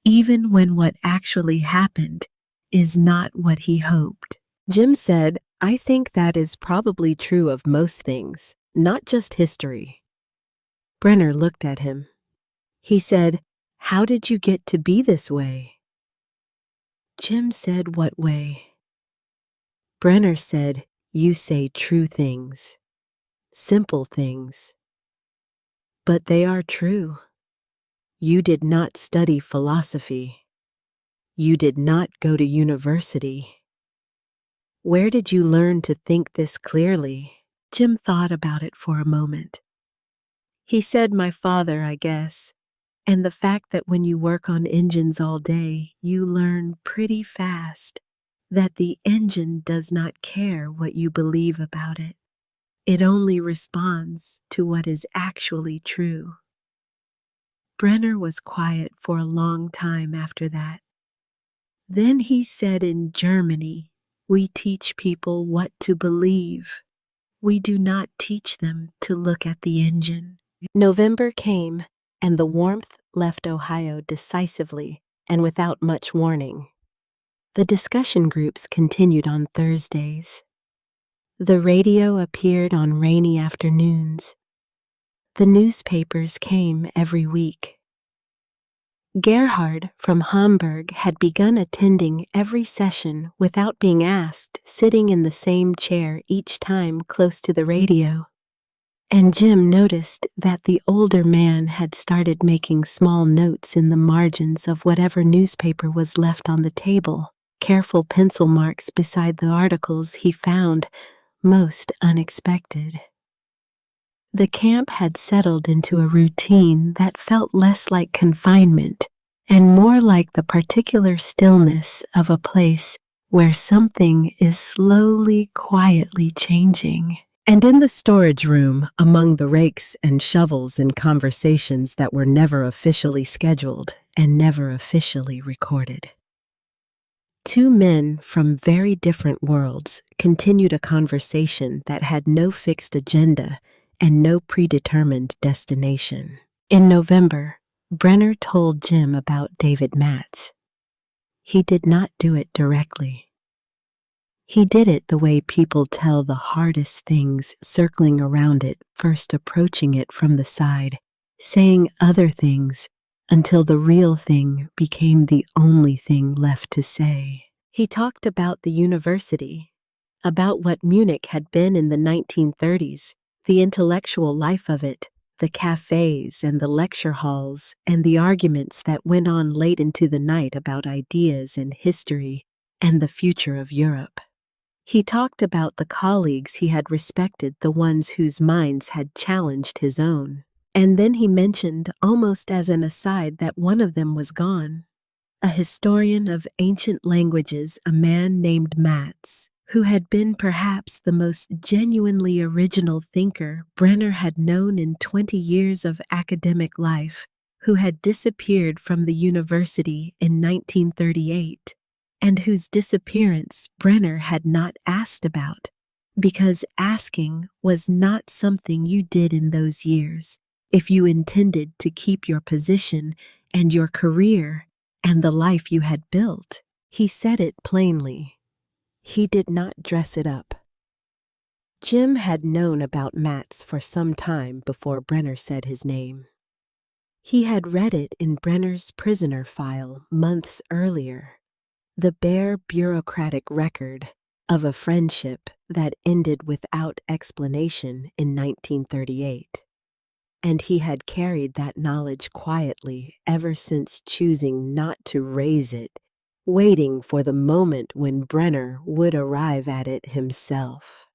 even when what actually happened is not what he hoped." Jim said, "I think that is probably true of most things, not just history." Brenner looked at him. He said, "How did you get to be this way?" Jim said, "What way?" Brenner said, "You say true things, simple things. But they are true. You did not study philosophy. You did not go to university. Where did you learn to think this clearly?" Jim thought about it for a moment. He said, "My father, I guess, and the fact that when you work on engines all day, you learn pretty fast that the engine does not care what you believe about it. It only responds to what is actually true." Brenner was quiet for a long time after that. Then he said, "In Germany, we teach people what to believe. We do not teach them to look at the engine." November came, and the warmth left Ohio decisively and without much warning. The discussion groups continued on Thursdays. The radio appeared on rainy afternoons. The newspapers came every week. Gerhard from Hamburg had begun attending every session without being asked, sitting in the same chair each time close to the radio. And Jim noticed that the older man had started making small notes in the margins of whatever newspaper was left on the table, careful pencil marks beside the articles he found most unexpected. The camp had settled into a routine that felt less like confinement and more like the particular stillness of a place where something is slowly, quietly changing. And in the storage room, among the rakes and shovels and conversations that were never officially scheduled and never officially recorded, two men from very different worlds continued a conversation that had no fixed agenda and no predetermined destination. In November, Brenner told Jim about David Matz. He did not do it directly. He did it the way people tell the hardest things, circling around it, first approaching it from the side, saying other things until the real thing became the only thing left to say. He talked about the university, about what Munich had been in the 1930s, the intellectual life of it, the cafes and the lecture halls, and the arguments that went on late into the night about ideas and history and the future of Europe. He talked about the colleagues he had respected, the ones whose minds had challenged his own. And then he mentioned, almost as an aside, that one of them was gone. A historian of ancient languages, a man named Matz, who had been perhaps the most genuinely original thinker Brenner had known in 20 years of academic life, who had disappeared from the university in 1938, and whose disappearance Brenner had not asked about, because asking was not something you did in those years if you intended to keep your position and your career and the life you had built. He said it plainly. He did not dress it up. Jim had known about Matz for some time before Brenner said his name. He had read it in Brenner's prisoner file months earlier, the bare bureaucratic record of a friendship that ended without explanation in 1938. And he had carried that knowledge quietly ever since, choosing not to raise it, waiting for the moment when Brenner would arrive at it himself.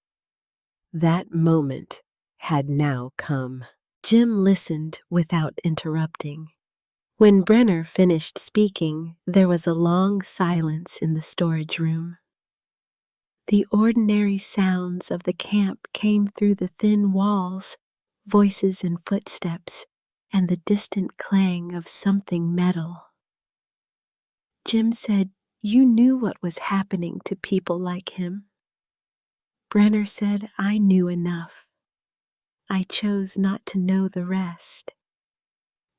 That moment had now come. Jim listened without interrupting. When Brenner finished speaking, there was a long silence in the storage room. The ordinary sounds of the camp came through the thin walls, voices and footsteps, and the distant clang of something metal. Jim said, "You knew what was happening to people like him." Brenner said, "I knew enough. I chose not to know the rest."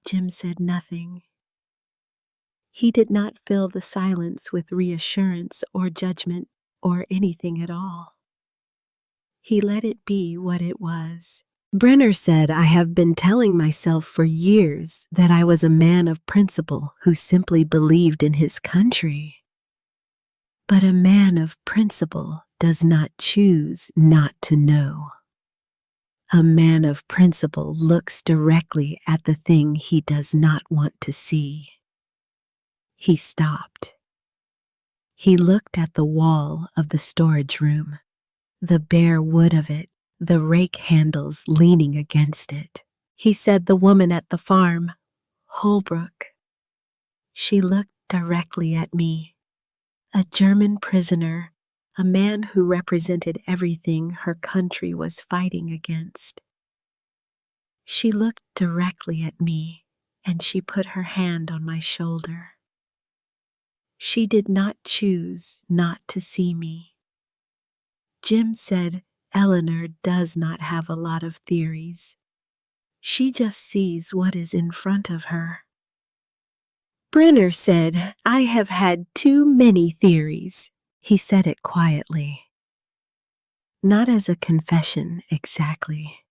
Jim said nothing. He did not fill the silence with reassurance or judgment or anything at all. He let it be what it was. Brenner said, "I have been telling myself for years that I was a man of principle who simply believed in his country. But a man of principle does not choose not to know. A man of principle looks directly at the thing he does not want to see." He stopped. He looked at the wall of the storage room, the bare wood of it, the rake handles leaning against it. He said, "The woman at the farm, Holbrook." She looked directly at me. A German prisoner, a man who represented everything her country was fighting against. She looked directly at me, and she put her hand on my shoulder. She did not choose not to see me. Jim said, "Eleanor does not have a lot of theories. She just sees what is in front of her." Brenner said, "I have had too many theories." He said it quietly. Not as a confession exactly.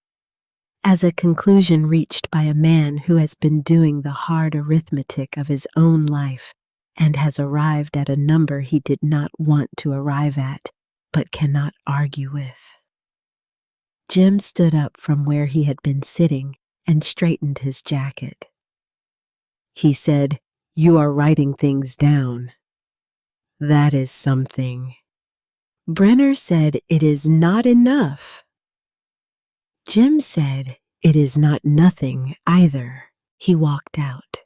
As a conclusion reached by a man who has been doing the hard arithmetic of his own life and has arrived at a number he did not want to arrive at, but cannot argue with. Jim stood up from where he had been sitting and straightened his jacket. He said, "You are writing things down. That is something." Brenner said, "It is not enough." Jim said, "It is not nothing either." He walked out.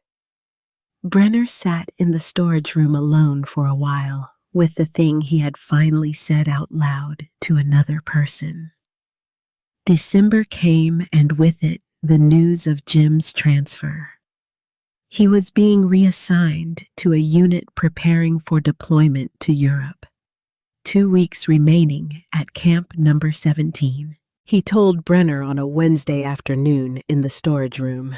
Brenner sat in the storage room alone for a while with the thing he had finally said out loud to another person. December came, and with it the news of Jim's transfer. He was being reassigned to a unit preparing for deployment to Europe. 2 weeks remaining at Camp Number 17. He told Brenner on a Wednesday afternoon in the storage room.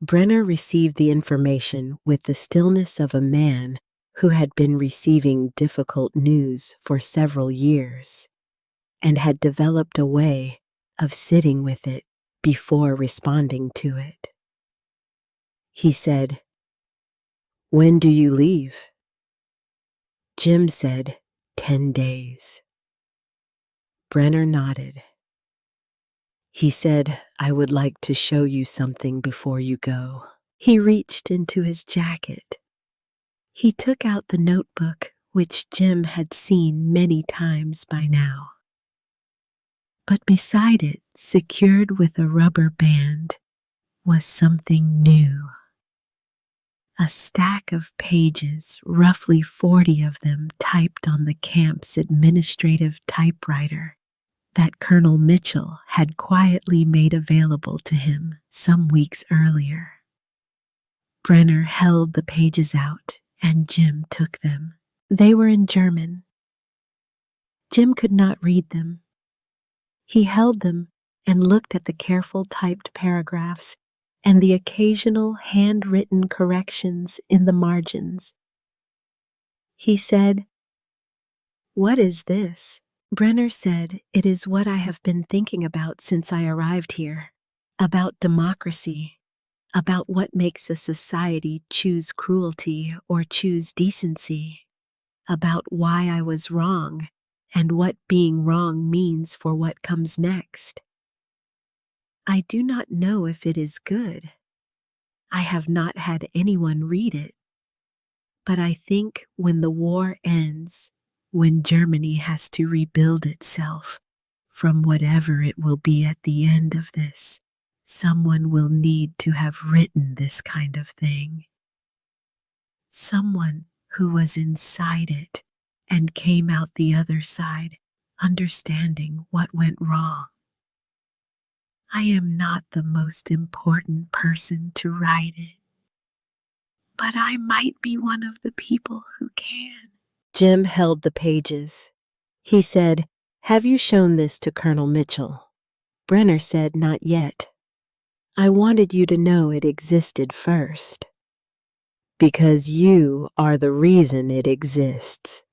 Brenner received the information with the stillness of a man who had been receiving difficult news for several years and had developed a way of sitting with it before responding to it. He said, "When do you leave?" Jim said, 10 days. Brenner nodded. He said, "I would like to show you something before you go." He reached into his jacket. He took out the notebook, which Jim had seen many times by now. But beside it, secured with a rubber band, was something new. A stack of pages, roughly 40 of them typed on the camp's administrative typewriter that Colonel Mitchell had quietly made available to him some weeks earlier. Brenner held the pages out, and Jim took them. They were in German. Jim could not read them. He held them and looked at the careful typed paragraphs and the occasional handwritten corrections in the margins. He said, "What is this?" Brenner said, "It is what I have been thinking about since I arrived here, about democracy, about what makes a society choose cruelty or choose decency, about why I was wrong and what being wrong means for what comes next. I do not know if it is good. I have not had anyone read it. But I think when the war ends, when Germany has to rebuild itself from whatever it will be at the end of this, someone will need to have written this kind of thing. Someone who was inside it and came out the other side, understanding what went wrong. I am not the most important person to write it, but I might be one of the people who can." Jim held the pages. He said, "Have you shown this to Colonel Mitchell?" Brenner said, "Not yet. I wanted you to know it existed first. Because you are the reason it exists."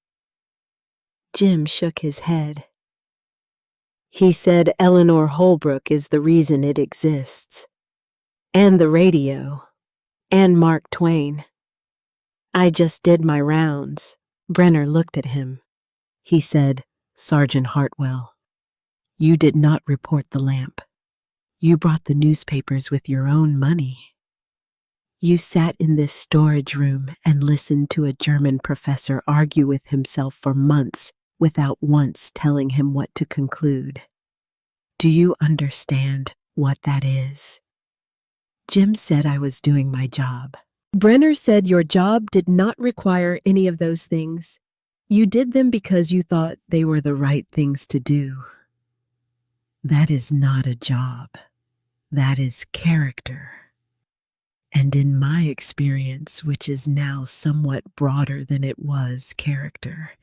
Jim shook his head. He said, "Eleanor Holbrook is the reason it exists. And the radio. And Mark Twain. I just did my rounds." Brenner looked at him. He said, "Sergeant Hartwell, you did not report the lamp. You brought the newspapers with your own money. You sat in this storage room and listened to a German professor argue with himself for months without once telling him what to conclude. Do you understand what that is?" Jim said, "I was doing my job." Brenner said, "Your job did not require any of those things. You did them because you thought they were the right things to do." That is not a job. That is character. And in my experience, which is now somewhat broader than it was, character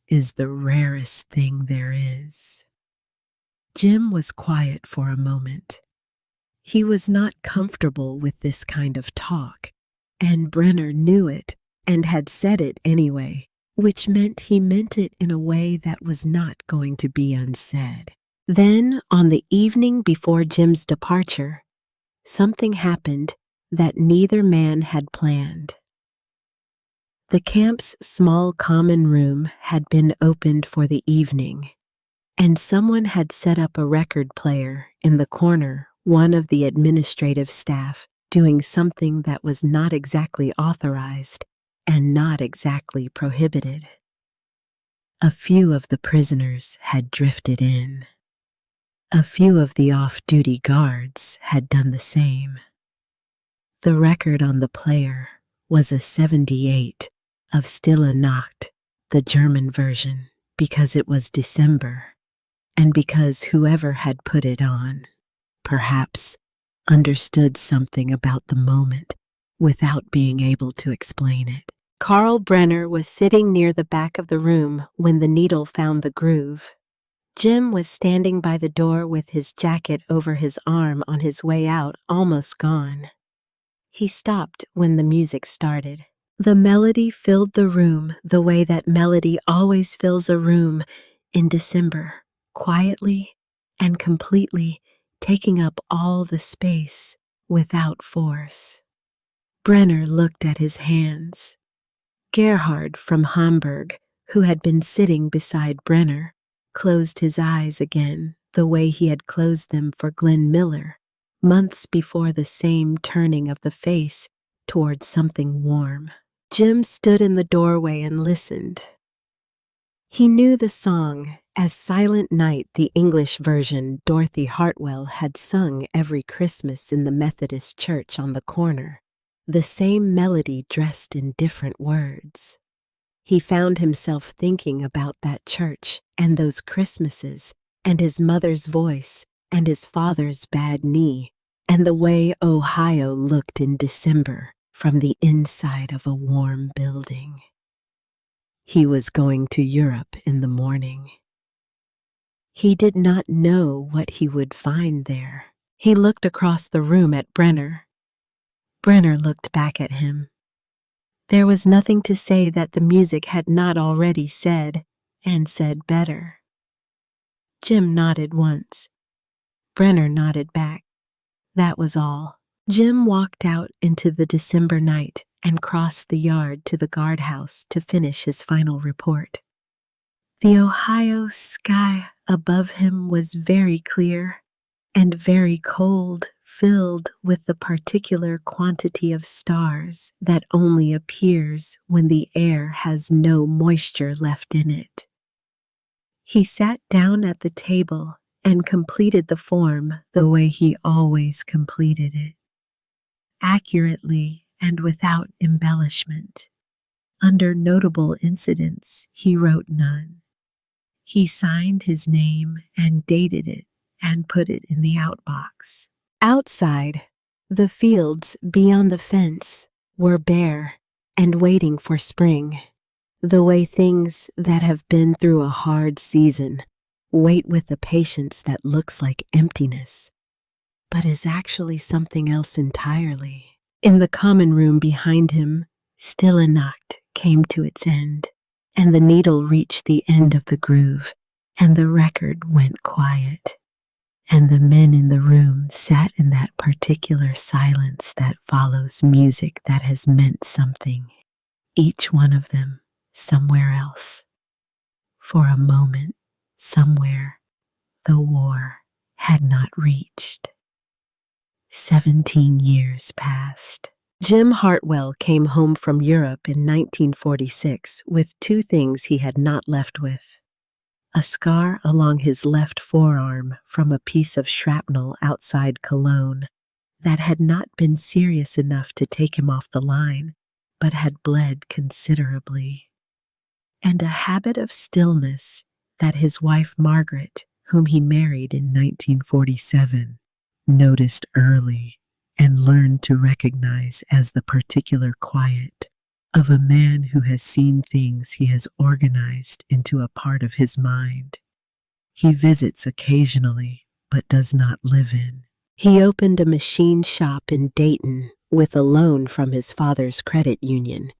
is the rarest thing there is. Jim was quiet for a moment. He was not comfortable with this kind of talk, and Brenner knew it and had said it anyway, which meant he meant it in a way that was not going to be unsaid. Then, on the evening before Jim's departure, something happened that neither man had planned. The camp's small common room had been opened for the evening, and someone had set up a record player in the corner, one of the administrative staff doing something that was not exactly authorized and not exactly prohibited. A few of the prisoners had drifted in. A few of the off-duty guards had done the same. The record on the player was a 78 of Stille Nacht, the German version, because it was December, and because whoever had put it on, perhaps, understood something about the moment without being able to explain it. Carl Brenner was sitting near the back of the room when the needle found the groove. Jim was standing by the door with his jacket over his arm on his way out, almost gone. He stopped when the music started. The melody filled the room the way that melody always fills a room in December, quietly and completely, taking up all the space without force. Brenner looked at his hands. Gerhard from Hamburg, who had been sitting beside Brenner, closed his eyes again the way he had closed them for Glenn Miller, months before the same turning of the face towards something warm. Jim stood in the doorway and listened. He knew the song as Silent Night, the English version Dorothy Hartwell had sung every Christmas in the Methodist church on the corner, the same melody dressed in different words. He found himself thinking about that church and those Christmases and his mother's voice and his father's bad knee and the way Ohio looked in December from the inside of a warm building. He was going to Europe in the morning. He did not know what he would find there. He looked across the room at Brenner. Brenner looked back at him. There was nothing to say that the music had not already said, and said better. Jim nodded once. Brenner nodded back. That was all. Jim walked out into the December night and crossed the yard to the guardhouse to finish his final report. The Ohio sky above him was very clear and very cold, filled with the particular quantity of stars that only appears when the air has no moisture left in it. He sat down at the table and completed the form the way he always completed it, accurately and without embellishment. Under notable incidents, he wrote none. He signed his name and dated it and put it in the outbox. Outside, the fields beyond the fence were bare and waiting for spring, the way things that have been through a hard season wait with a patience that looks like emptiness, but is actually something else entirely. In the common room behind him, Stille Nacht came to its end, and the needle reached the end of the groove, and the record went quiet. And the men in the room sat in that particular silence that follows music that has meant something, each one of them somewhere else. For a moment, somewhere, the war had not reached. 17 years passed. Jim Hartwell came home from Europe in 1946 with two things he had not left with: a scar along his left forearm from a piece of shrapnel outside Cologne that had not been serious enough to take him off the line, but had bled considerably, and a habit of stillness that his wife Margaret, whom he married in 1947, noticed early and learned to recognize as the particular quiet of a man who has seen things he has organized into a part of his mind. He visits occasionally, but does not live in. He opened a machine shop in Dayton with a loan from his father's credit union,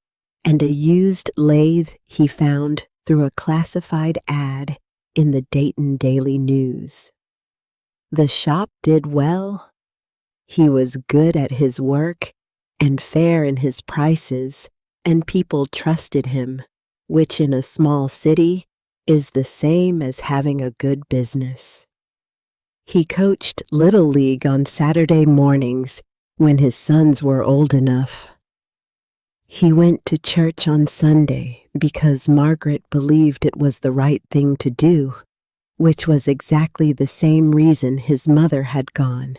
and a used lathe he found through a classified ad in the Dayton Daily News. The shop did well. He was good at his work and fair in his prices, and people trusted him, which in a small city is the same as having a good business. He coached Little League on Saturday mornings when his sons were old enough. He went to church on Sunday because Margaret believed it was the right thing to do, which was exactly the same reason his mother had gone,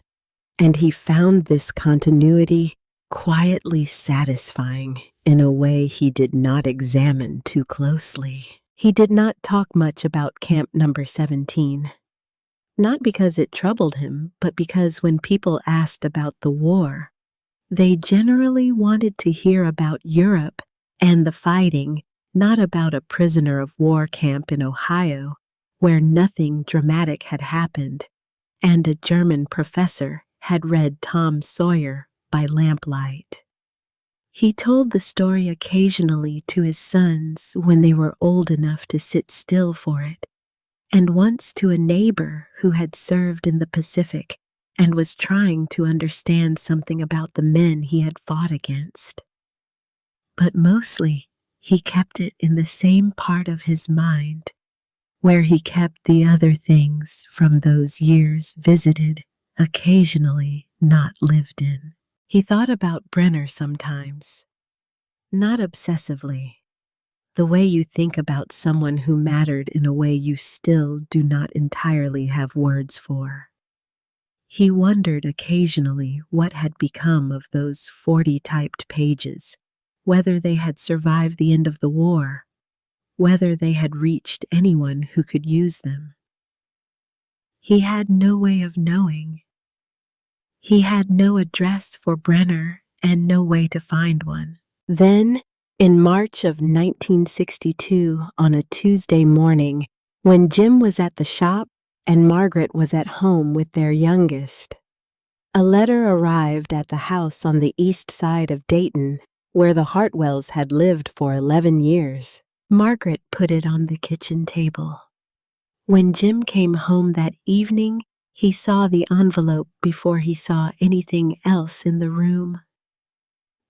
and he found this continuity quietly satisfying in a way he did not examine too closely. He did not talk much about Camp Number 17. Not because it troubled him, but because when people asked about the war, they generally wanted to hear about Europe and the fighting, not about a prisoner of war camp in Ohio, where nothing dramatic had happened, and a German professor had read Tom Sawyer by lamplight. He told the story occasionally to his sons when they were old enough to sit still for it, and once to a neighbor who had served in the Pacific and was trying to understand something about the men he had fought against. But mostly, he kept it in the same part of his mind where he kept the other things from those years visited, occasionally not lived in. He thought about Brenner sometimes, not obsessively, the way you think about someone who mattered in a way you still do not entirely have words for. He wondered occasionally what had become of those 40 typed pages, whether they had survived the end of the war, whether they had reached anyone who could use them. He had no way of knowing. He had no address for Brenner and no way to find one. Then, in March of 1962, on a Tuesday morning, when Jim was at the shop and Margaret was at home with their youngest, a letter arrived at the house on the east side of Dayton, where the Hartwells had lived for 11 years. Margaret put it on the kitchen table. When Jim came home that evening, he saw the envelope before he saw anything else in the room.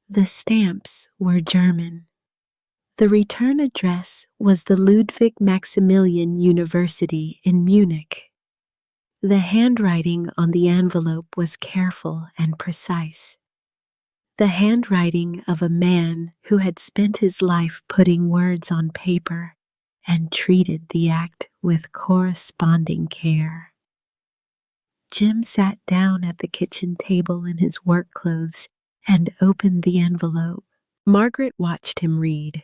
The stamps were German. The return address was the Ludwig Maximilian University in Munich. The handwriting on the envelope was careful and precise. The handwriting of a man who had spent his life putting words on paper and treated the act with corresponding care. Jim sat down at the kitchen table in his work clothes and opened the envelope. Margaret watched him read.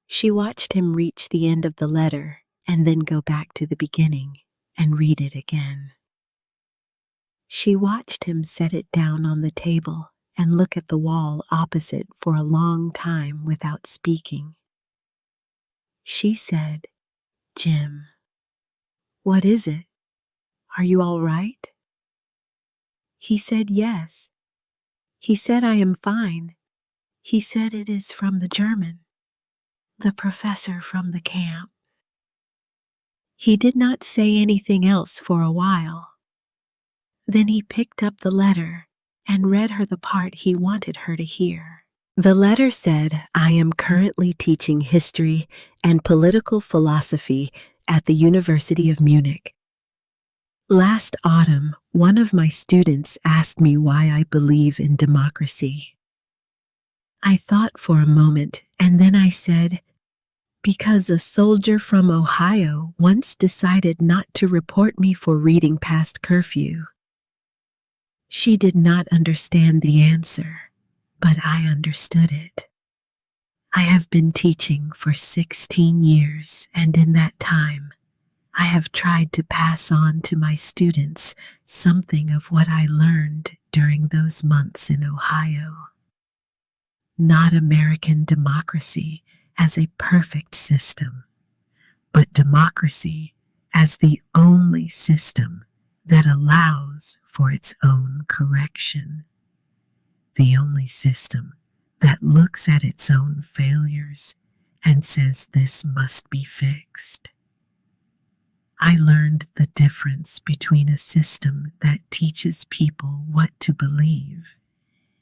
She watched him reach the end of the letter and then go back to the beginning and read it again. She watched him set it down on the table and look at the wall opposite for a long time without speaking. She said, "Jim, what is it? Are you all right?" He said yes. He said I am fine. He said it is from the German, the professor from the camp. He did not say anything else for a while. Then he picked up the letter and read her the part he wanted her to hear. The letter said, "I am currently teaching history and political philosophy at the University of Munich. Last autumn, one of my students asked me why I believe in democracy. I thought for a moment, and then I said, because a soldier from Ohio once decided not to report me for reading past curfew. She did not understand the answer, but I understood it. I have been teaching for 16 years, and in that time, I have tried to pass on to my students something of what I learned during those months in Ohio. Not American democracy as a perfect system, but democracy as the only system that allows for its own correction. The only system that looks at its own failures and says this must be fixed. I learned the difference between a system that teaches people what to believe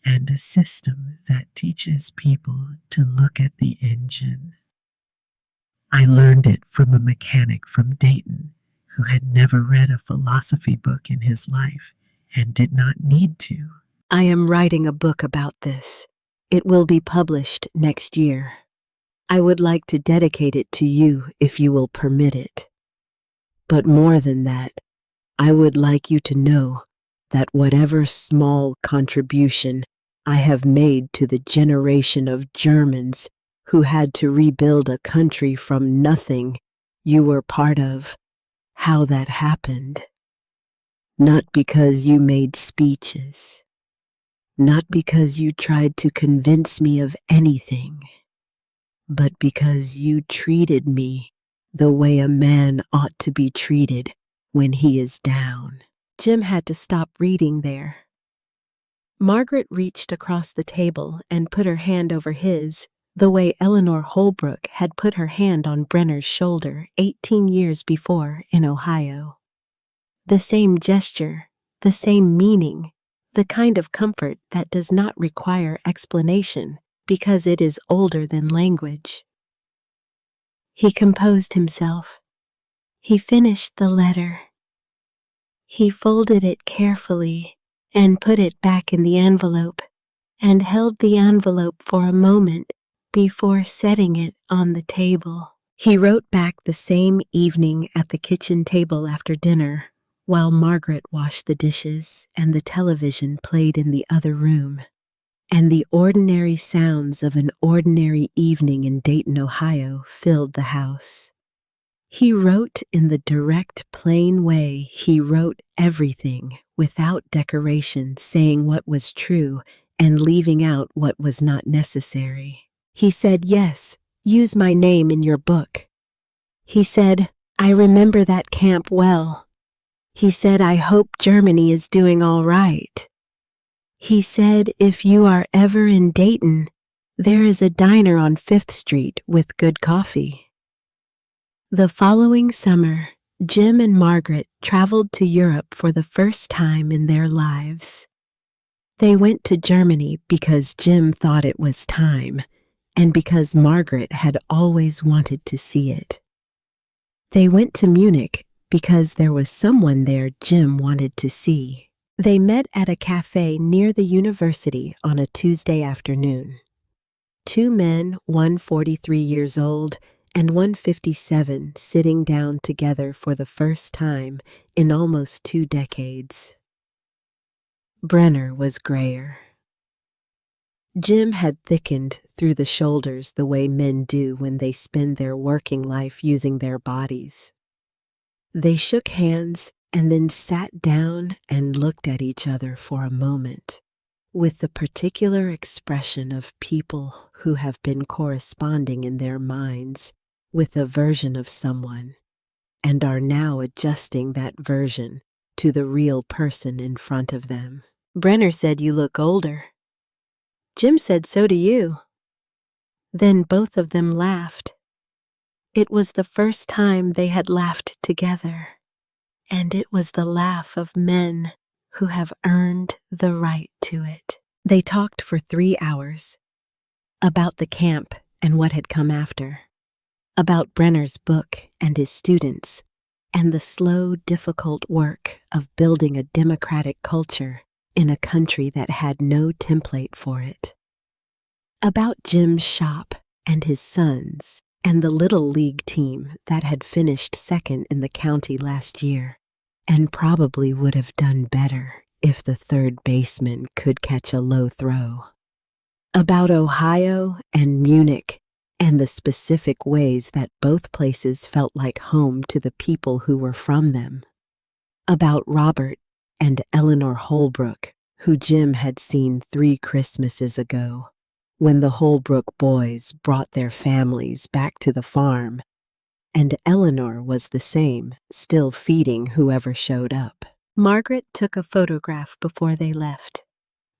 and a system that teaches people to look at the engine. I learned it from a mechanic from Dayton who had never read a philosophy book in his life and did not need to. I am writing a book about this. It will be published next year. I would like to dedicate it to you if you will permit it. But more than that, I would like you to know that whatever small contribution I have made to the generation of Germans who had to rebuild a country from nothing, you were part of how that happened. Not because you made speeches, not because you tried to convince me of anything, but because you treated me the way a man ought to be treated when he is down." Jim had to stop reading there. Margaret reached across the table and put her hand over his, the way Eleanor Holbrook had put her hand on Brenner's shoulder 18 years before in Ohio. The same gesture, the same meaning, the kind of comfort that does not require explanation because it is older than language. He composed himself. He finished the letter. He folded it carefully and put it back in the envelope, and held the envelope for a moment before setting it on the table. He wrote back the same evening at the kitchen table after dinner, while Margaret washed the dishes and the television played in the other room, and the ordinary sounds of an ordinary evening in Dayton, Ohio filled the house. He wrote in the direct, plain way he wrote everything, without decoration, saying what was true and leaving out what was not necessary. He said, "Yes, use my name in your book." He said, "I remember that camp well." He said, "I hope Germany is doing all right." He said, "If you are ever in Dayton, there is a diner on 5th Street with good coffee." The following summer, Jim and Margaret traveled to Europe for the first time in their lives. They went to Germany because Jim thought it was time, and because Margaret had always wanted to see it. They went to Munich because there was someone there Jim wanted to see. They met at a cafe near the university on a Tuesday afternoon. Two men, one 43 years old and one 57, sitting down together for the first time in almost 2 decades. Brenner was grayer. Jim had thickened through the shoulders the way men do when they spend their working life using their bodies. They shook hands and then sat down and looked at each other for a moment, with the particular expression of people who have been corresponding in their minds with a version of someone and are now adjusting that version to the real person in front of them. Brenner said, "You look older." Jim said, "So do you." Then both of them laughed. It was the first time they had laughed together, and it was the laugh of men who have earned the right to it. They talked for 3 hours about the camp and what had come after, about Brenner's book and his students, and the slow, difficult work of building a democratic culture in a country that had no template for it, about Jim's shop and his sons and the Little League team that had finished second in the county last year and probably would have done better if the third baseman could catch a low throw, about Ohio and Munich and the specific ways that both places felt like home to the people who were from them, about Robert and Eleanor Holbrook, who Jim had seen 3 Christmases ago, when the Holbrook boys brought their families back to the farm, and Eleanor was the same, still feeding whoever showed up. Margaret took a photograph before they left.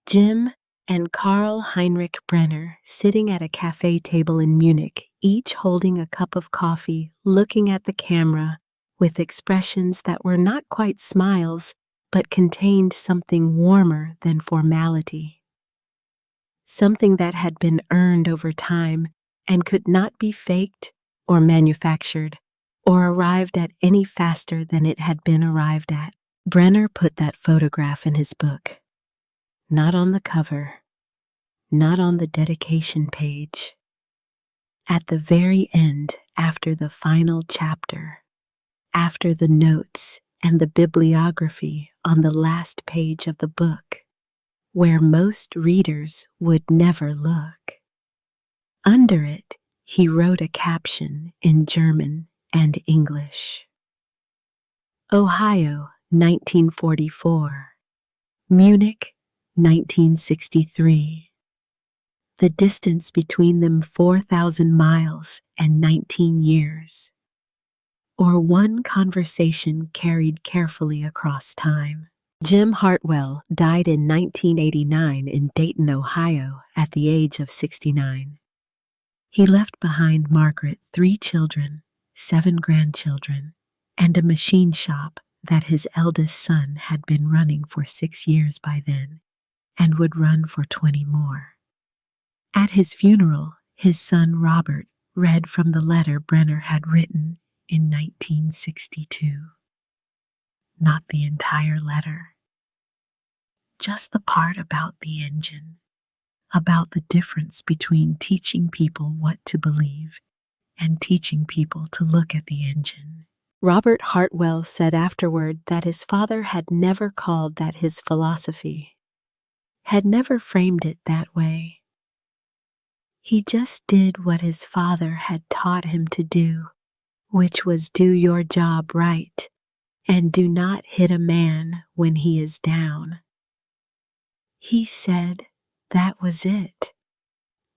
Jim and Karl Heinrich Brenner sitting at a cafe table in Munich, each holding a cup of coffee, looking at the camera with expressions that were not quite smiles, but contained something warmer than formality. Something that had been earned over time and could not be faked or manufactured or arrived at any faster than it had been arrived at. Brenner put that photograph in his book. Not on the cover, not on the dedication page. At the very end, after the final chapter, after the notes and the bibliography on the last page of the book, where most readers would never look. Under it, he wrote a caption in German and English. Ohio, 1944. Munich, 1963. The distance between them 4,000 miles and 19 years. Or one conversation carried carefully across time. Jim Hartwell died in 1989 in Dayton, Ohio, at the age of 69. He left behind Margaret 3 children, 7 grandchildren, and a machine shop that his eldest son had been running for 6 years by then, and would run for 20 more. At his funeral, his son Robert read from the letter Brenner had written in 1962. Not the entire letter, just the part about the engine, about the difference between teaching people what to believe and teaching people to look at the engine. Robert Hartwell said afterward that his father had never called that his philosophy, had never framed it that way. He just did what his father had taught him to do, which was do your job right and do not hit a man when he is down. He said that was it.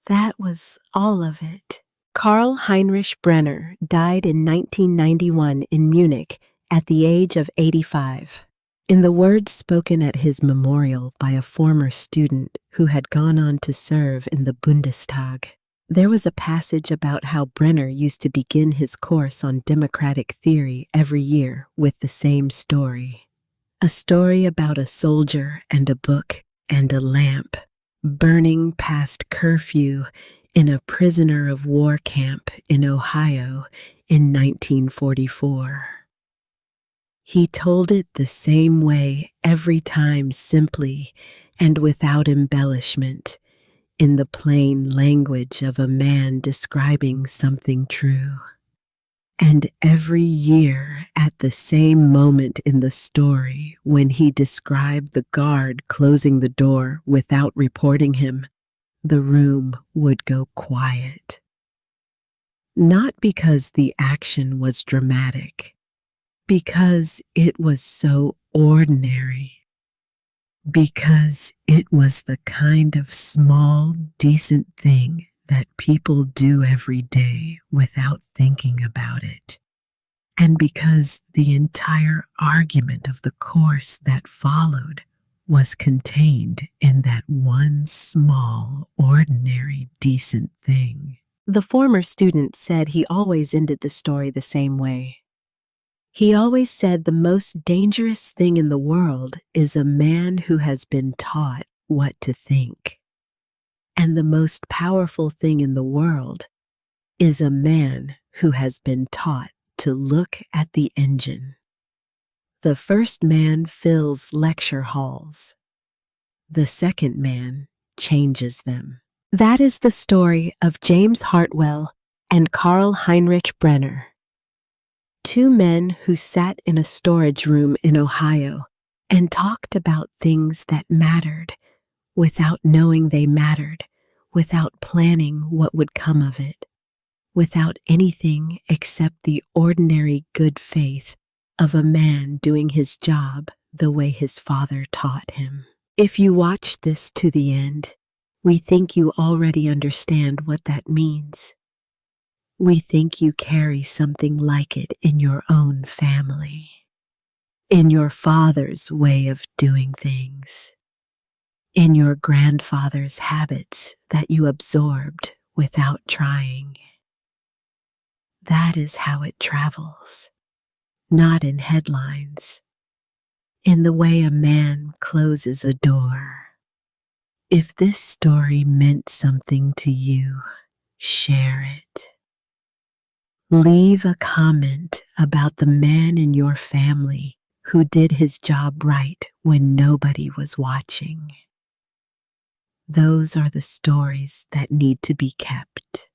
That was all of it. Karl Heinrich Brenner died in 1991 in Munich at the age of 85. In the words spoken at his memorial by a former student who had gone on to serve in the Bundestag, there was a passage about how Brenner used to begin his course on democratic theory every year with the same story. A story about a soldier and a book and a lamp burning past curfew in a prisoner of war camp in Ohio in 1944. He told it the same way every time, simply and without embellishment, in the plain language of a man describing something true. And every year, at the same moment in the story, when he described the guard closing the door without reporting him, the room would go quiet. Not because the action was dramatic, because it was so ordinary, because it was the kind of small, decent thing that people do every day without thinking about it, and because the entire argument of the course that followed was contained in that one small, ordinary, decent thing. The former student said he always ended the story the same way. He always said the most dangerous thing in the world is a man who has been taught what to think. And the most powerful thing in the world is a man who has been taught to look at the engine. The first man fills lecture halls. The second man changes them. That is the story of James Hartwell and Karl Heinrich Brenner. Two men who sat in a storage room in Ohio and talked about things that mattered without knowing they mattered, without planning what would come of it, without anything except the ordinary good faith of a man doing his job the way his father taught him. If you watch this to the end, we think you already understand what that means. We think you carry something like it in your own family, in your father's way of doing things, in your grandfather's habits that you absorbed without trying. That is how it travels, not in headlines, in the way a man closes a door. If this story meant something to you, share it. Leave a comment about the man in your family who did his job right when nobody was watching. Those are the stories that need to be kept.